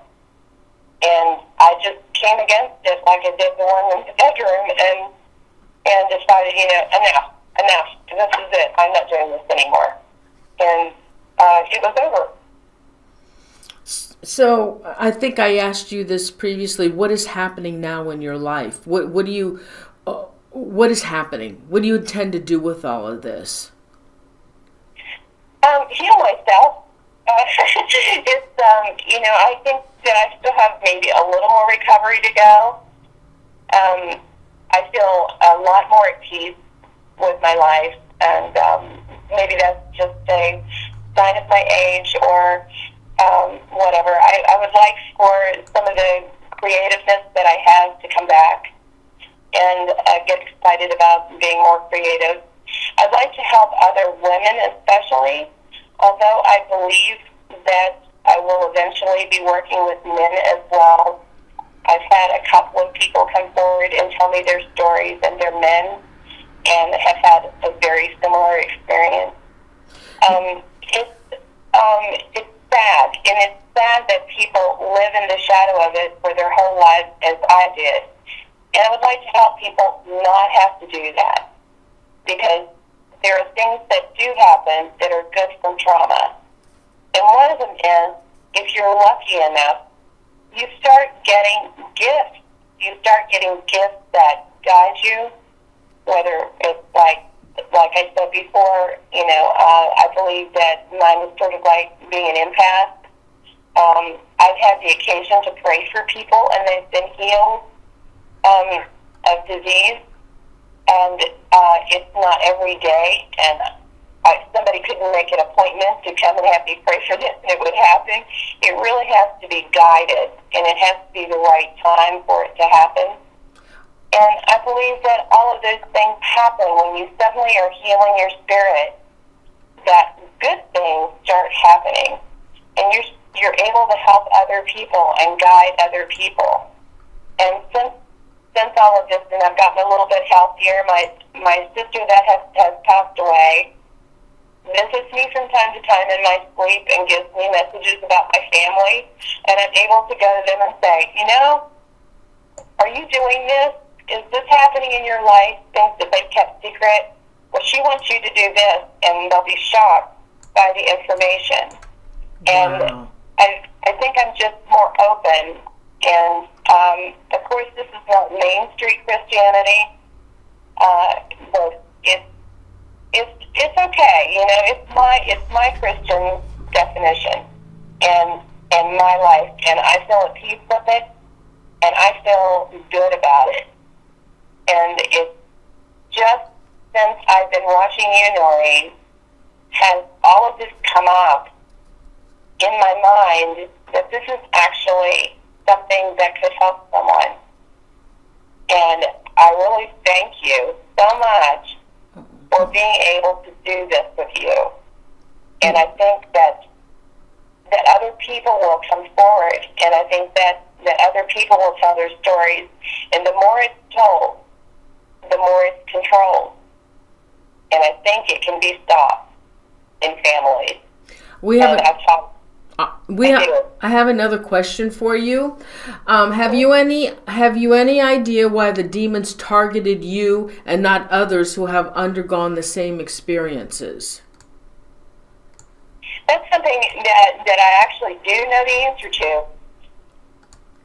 And I just came against it like I did the one in the bedroom, and decided, enough. This is it. I'm not doing this anymore. And it was over. So I think I asked you this previously. What is happening now in your life? What is happening? What do you intend to do with all of this? Heal myself. I think that I still have maybe a little more recovery to go. I feel a lot more at peace with my life, and maybe that's just a sign of my age or whatever. I would like for some of the creativeness that I have to come back and get excited about being more creative. I'd like to help other women especially, although I believe that I will eventually be working with men as well. I've had a couple of people come forward and tell me their stories, and they're men, and have had a very similar experience. It's sad, and it's sad that people live in the shadow of it for their whole lives, as I did. And I would like to help people not have to do that, because there are things that do happen that are good from trauma. And one of them is, if you're lucky enough, you start getting gifts. You start getting gifts that guide you, whether it's like I said before, I believe that mine was sort of like being an empath. I've had the occasion to pray for people, and they've been healed of disease, and it's not every day, and somebody couldn't make an appointment to come and have me pray for this, and it would happen. It really has to be guided, and it has to be the right time for it to happen. And I believe that all of those things happen when you suddenly are healing your spirit, that good things start happening, and you're able to help other people and guide other people. And since all of this, and I've gotten a little bit healthier, my sister that has passed away visits me from time to time in my sleep and gives me messages about my family, and I'm able to go to them and say, are you doing this? Is this happening in your life? Things that they kept secret? Well, she wants you to do this, and they'll be shocked by the information. Wow. And I think I'm just more open, and of course this is not Main Street Christianity, but it's okay, it's my Christian definition and my life, and I feel at peace with it, and I feel good about it. And it's just since I've been watching you, Noreen, has all of this come up in my mind that this is actually something that could help someone. And I really thank you so much for being able to do this with you. And I think that other people will come forward, and I think that other people will tell their stories, and the more it's told, the more it's controlled. And I think it can be stopped in families. I have another question for you. Have you any idea why the demons targeted you and not others who have undergone the same experiences? That's something that I actually do know the answer to.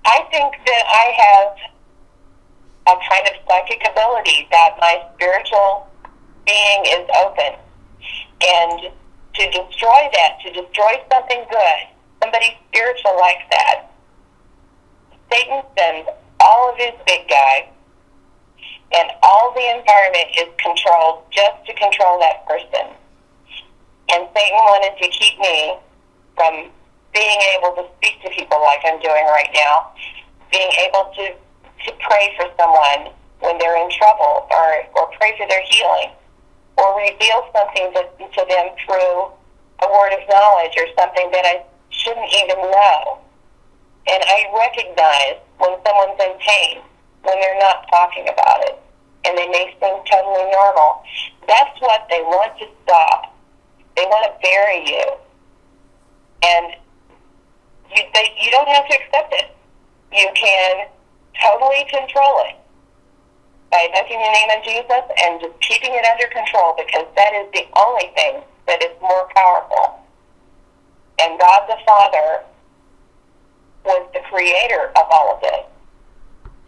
I think that I have a kind of psychic ability, that my spiritual being is open. And to destroy that, to destroy something good, somebody spiritual like that, Satan sends all of his big guys, and all the environment is controlled just to control that person. And Satan wanted to keep me from being able to speak to people like I'm doing right now, being able to pray for someone when they're in trouble, or pray for their healing, or reveal something to them through a word of knowledge or something that I shouldn't even know. And I recognize when someone's in pain, when they're not talking about it, and they may seem totally normal. That's what they want to stop. They want to bury you. And you don't have to accept it. You can totally control it by invoking the name of Jesus and just keeping it under control, because that is the only thing that is more powerful. And God the Father was the creator of all of this.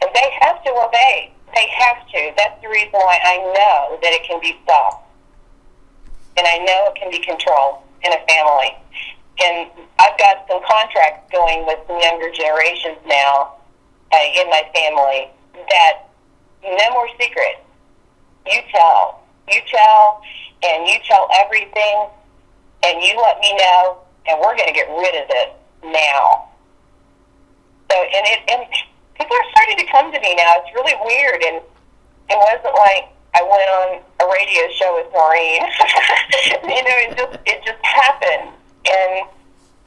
And they have to obey. They have to. That's the reason why I know that it can be stopped. And I know it can be controlled in a family. And I've got some contracts going with some younger generations now in my family that no more secrets. You tell, and you tell everything, and you let me know, and we're going to get rid of this now. So, and people are starting to come to me now. It's really weird, and it wasn't like I went on a radio show with Maureen. It just happened, and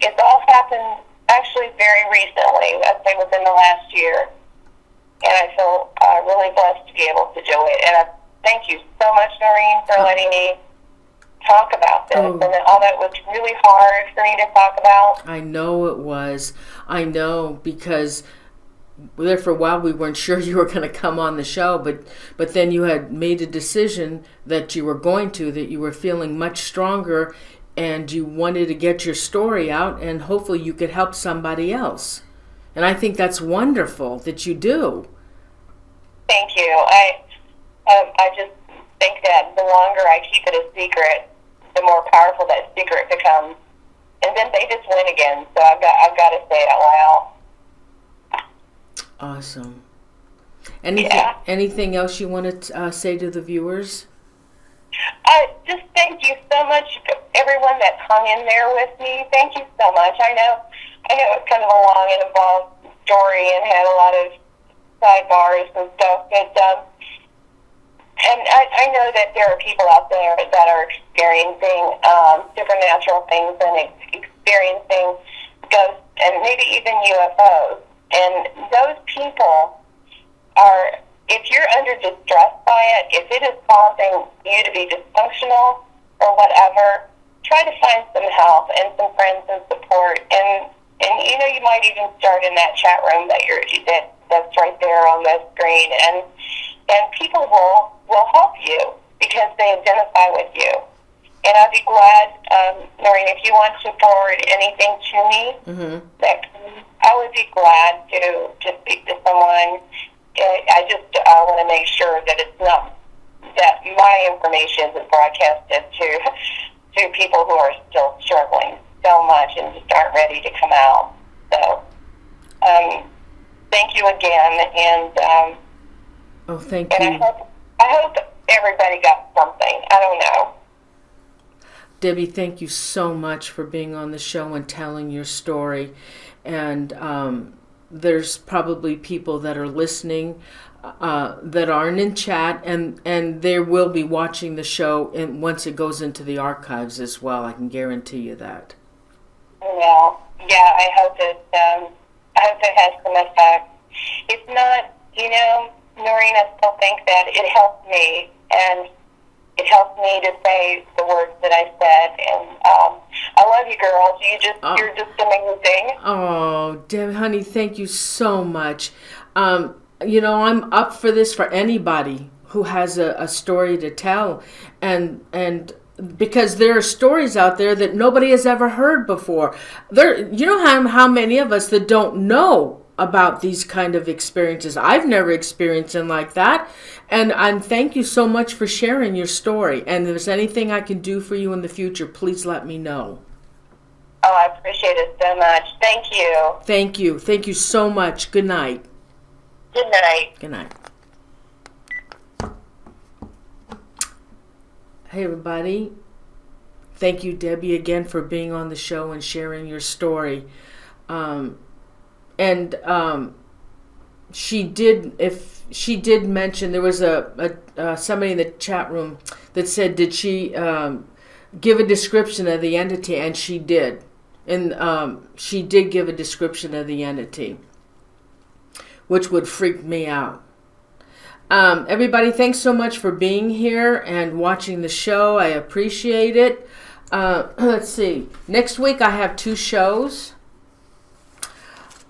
it's all happened actually very recently. I'd say within the last year, and I feel really blessed to be able to do it. And I thank you so much, Maureen, for letting me talk about this. And all that was really hard for me to talk about. I know it was. I know, because there for a while we weren't sure you were going to come on the show, but then you had made a decision that you were going to, that you were feeling much stronger, and you wanted to get your story out, and hopefully you could help somebody else. And I think that's wonderful that you do. Thank you. I just think that the longer I keep it a secret, the more powerful that secret becomes. And then they just win again. So I've got to say it out loud. Awesome. Anything else you want to say to the viewers? Just thank you so much, everyone that hung in there with me. Thank you so much. I know it's kind of a long and involved story and had a lot of sidebars and stuff, but and I know that there are people out there that are experiencing supernatural things and experiencing ghosts and maybe even UFOs. And those people are, if you're under distress by it, if it is causing you to be dysfunctional or whatever, try to find some help and some friends and support. And you might even start in that chat room that's right there on the screen. And people will help you because they identify with you. And I'd be glad, Noreen, if you want to forward anything to me, that I would be glad to speak to someone. I just want to make sure that it's not, that my information isn't broadcasted to people who are still struggling so much and just aren't ready to come out. So, thank you again, and thank you. And I hope everybody got something. I don't know. Debbie, thank you so much for being on the show and telling your story. And there's probably people that are listening that aren't in chat, and they will be watching the show and once it goes into the archives as well. I can guarantee you that. Well, yeah, I hope it has some effect. It's not, Noreen, I still think that it helped me, and it helped me to say the words that I said. And I love you, girls. You're just amazing. Oh, Deb, honey, thank you so much. I'm up for this for anybody who has a story to tell, and because there are stories out there that nobody has ever heard before. How many of us that don't know about these kind of experiences? I've never experienced them like that, and thank you so much for sharing your story. And if there's anything I can do for you in the future, please let me know. Oh, I appreciate it so much. Thank you. Thank you so much. Good night. Good night. Good night. Hey, everybody. Thank you, Debbie, again for being on the show and sharing your story. She did mention, there was somebody in the chat room that said, did she give a description of the entity? And she did. And she did give a description of the entity, which would freak me out. Everybody, thanks so much for being here and watching the show. I appreciate it. Let's see. Next week I have 2 shows.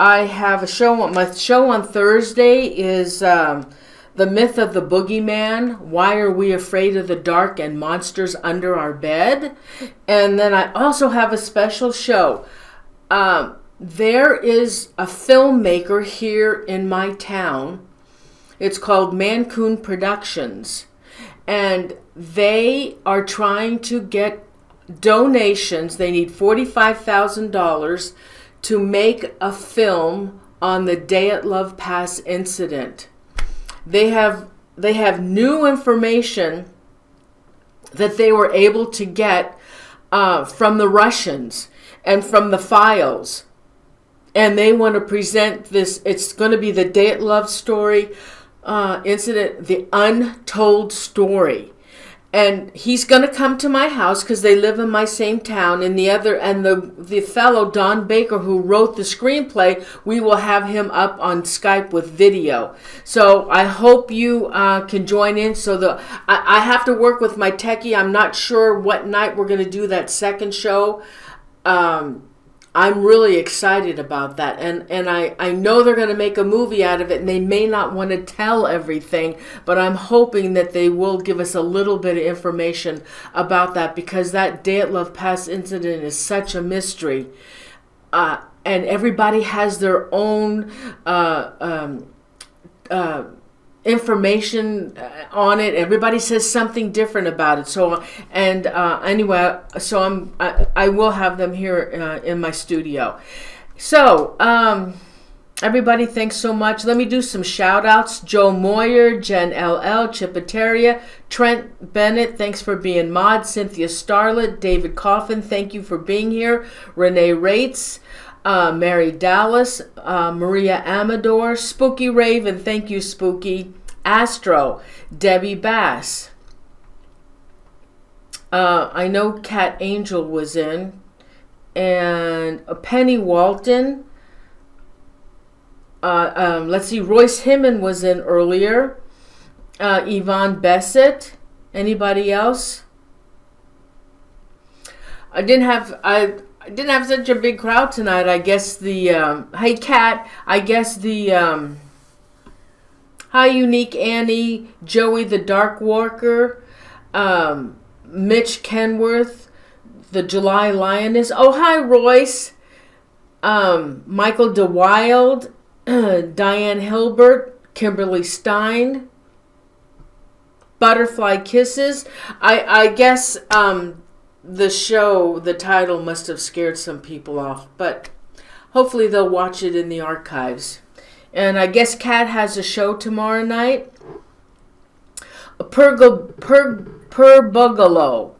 I have my show on Thursday is The Myth of the Boogeyman. Why are we afraid of the dark and monsters under our bed? And then I also have a special show. There is a filmmaker here in my town. It's called Mancoon Productions. And they are trying to get donations. They need $45,000 to make a film on the Day at Love Pass incident. They have new information that they were able to get from the Russians and from the files. And they want to present this. It's going to be the Day at Love story incident, the untold story. And he's going to come to my house because they live in my same town. And the fellow Don Baker who wrote the screenplay, we will have him up on Skype with video. So I hope you can join in. So I have to work with my techie. I'm not sure what night we're going to do that second show. I'm really excited about that. And I know they're going to make a movie out of it, and they may not want to tell everything, but I'm hoping that they will give us a little bit of information about that, because that Day at Love Pass incident is such a mystery. And everybody has their own information on it. Everybody says something different about it. So, and anyway, so I will have them here in my studio. So, everybody, thanks so much. Let me do some shout outs. Joe Moyer, Jen LL, Chipateria, Trent Bennett, thanks for being mod. Cynthia Starlet, David Coffin, thank you for being here. Renee Rates, Mary Dallas, Maria Amador, Spooky Raven, thank you, Spooky. Astro, Debbie Bass. I know Cat Angel was in, and Penny Walton. Let's see, Royce Hyman was in earlier. Yvonne Bessett. Anybody else? I didn't have such a big crowd tonight. I guess hey Kat, I guess the Hi Unique Annie, Joey the Dark Walker, Mitch Kenworth, the July Lioness. Oh, hi Royce. Michael DeWild, Diane Hilbert, Kimberly Stein, Butterfly Kisses. I guess the title must have scared some people off, but hopefully they'll watch it in the archives. And I guess Kat has a show tomorrow night. Per Bugalo.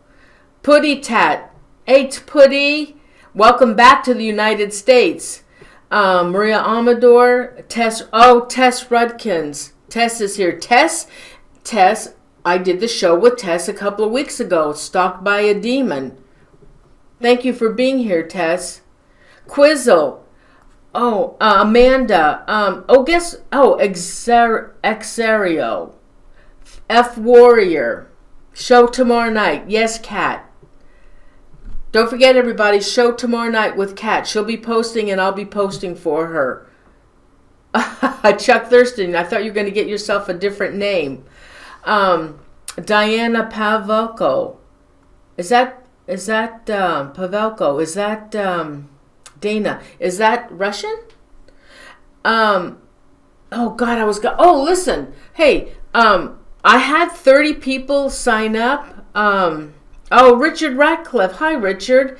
Putty Tat. Eight Putty. Welcome back to the United States. Maria Amador. Tess Rudkins. Tess is here. Tess, I did the show with Tess a couple of weeks ago. Stalked by a Demon. Thank you for being here, Tess. Quizzle. Oh, Amanda. Exario. F Warrior. Show tomorrow night. Yes, Kat. Don't forget, everybody, show tomorrow night with Kat. She'll be posting and I'll be posting for her. Chuck Thurston, I thought you were going to get yourself a different name. Diana Pavelko. Is that Pavelko? Is that Dana? Is that Russian? Oh God, listen. Hey, I had 30 people sign up. Richard Ratcliffe. Hi, Richard.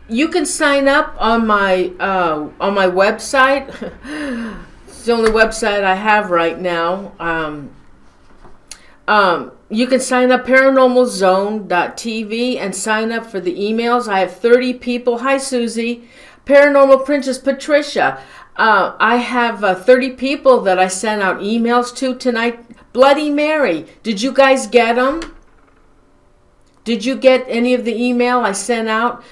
You can sign up on my website. It's the only website I have right now. You can sign up paranormalzone.tv and sign up for the emails. I have 30 people. Hi, Susie. Paranormal Princess Patricia. I have 30 people that I sent out emails to tonight. Bloody Mary. Did you guys get them? Did you get any of the email I sent out?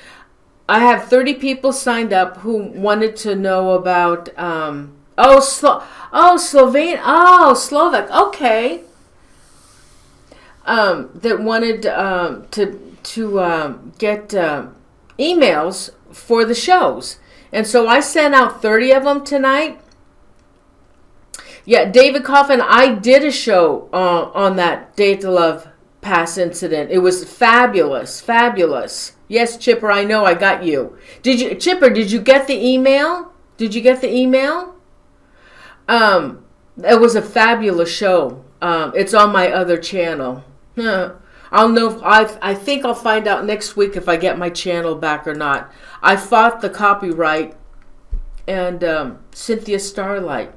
I have 30 people signed up who wanted to know about Slovak. Okay. That wanted to get emails for the shows. And so I sent out 30 of them tonight. Yeah, David Coffin, I did a show on that Date to Love Pass incident. It was fabulous, fabulous. Yes, Chipper, I know I got you. Chipper, did you get the email? Did you get the email? It was a fabulous show. It's on my other channel. I'll know. I think I'll find out next week if I get my channel back or not. I fought the copyright and Cynthia Starlight.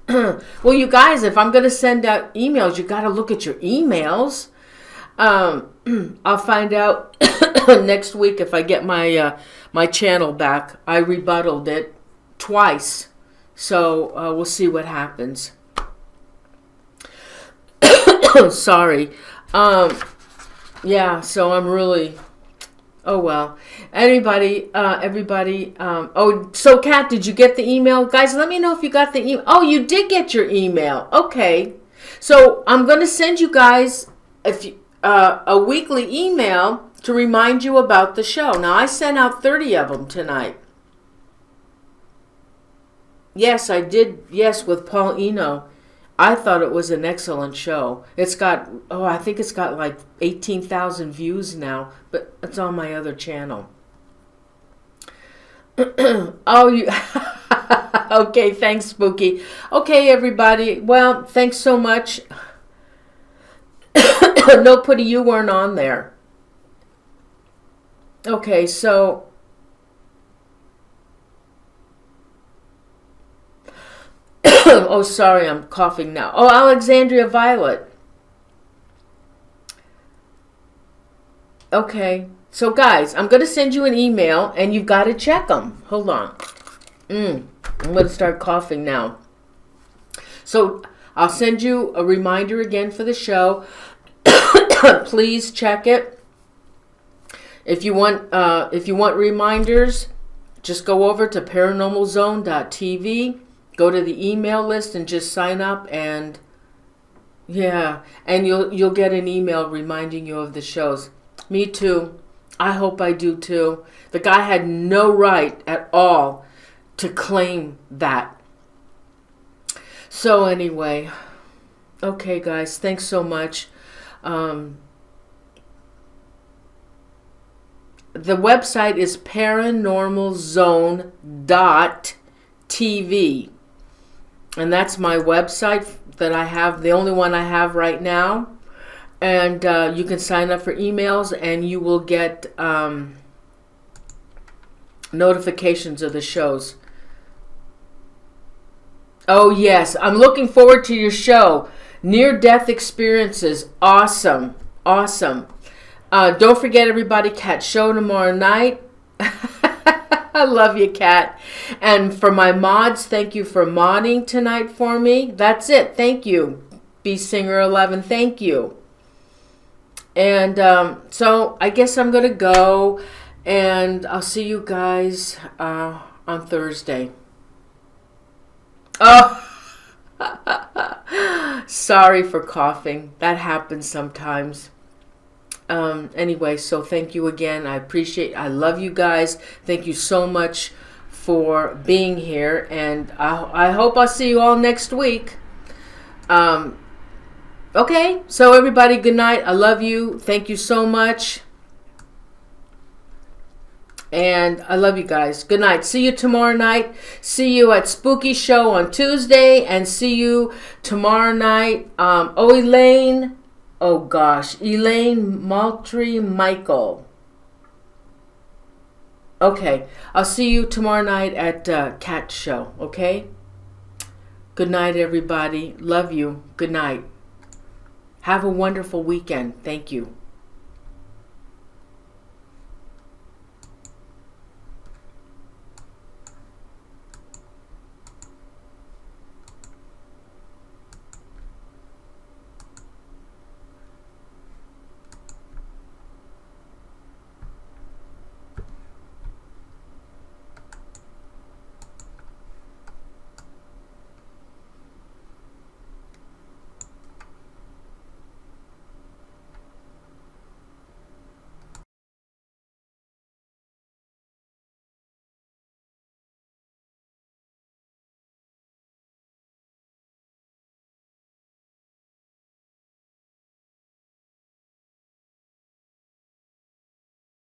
Well, you guys, if I'm going to send out emails, you got to look at your emails. I'll find out next week if I get my my channel back. I rebutted it twice, so we'll see what happens. Sorry. Yeah, so I'm really... Oh, well. Everybody. So, Kat, did you get the email? Guys, let me know if you got the email. Oh, you did get your email. Okay. So, I'm going to send you guys a weekly email to remind you about the show. Now, I sent out 30 of them tonight. Yes, I did. Yes, with Paul Eno. I thought it was an excellent show. It's got, I think it's got like 18,000 views now, but it's on my other channel. Okay, thanks, Spooky. Okay, everybody. Well, thanks so much. No, Putty, you weren't on there. Okay, so... Oh, sorry, I'm coughing now. Oh, Alexandria Violet. Okay. So, guys, I'm going to send you an email, and you've got to check them. Hold on. I'm going to start coughing now. So, I'll send you a reminder again for the show. Please check it. If you want reminders, just go over to paranormalzone.tv. Go to the email list and just sign up, and you'll get an email reminding you of the shows. Me too. I hope I do too. The guy had no right at all to claim that. So anyway, okay, guys, thanks so much. The website is paranormalzone.tv. And that's my website that I have, the only one I have right now. And you can sign up for emails and you will get notifications of the shows. Oh, yes. I'm looking forward to your show. Near-death experiences. Awesome. Awesome. Don't forget, everybody, Kat show tomorrow night. I love you, Kat. And for my mods, thank you for modding tonight for me. That's it. Thank you. B-Singer11, thank you. And so I guess I'm going to go. And I'll see you guys on Thursday. Oh, sorry for coughing. That happens sometimes. Anyway, so thank you again. I love you guys. Thank you so much for being here. And I hope I'll see you all next week. Okay, so everybody, good night. I love you. Thank you so much. And I love you guys. Good night. See you tomorrow night. See you at Spooky Show on Tuesday. And see you tomorrow night. Elaine. Oh gosh. Elaine Maltry Michael. Okay. I'll see you tomorrow night at Cat Show. Okay? Good night, everybody. Love you. Good night. Have a wonderful weekend. Thank you.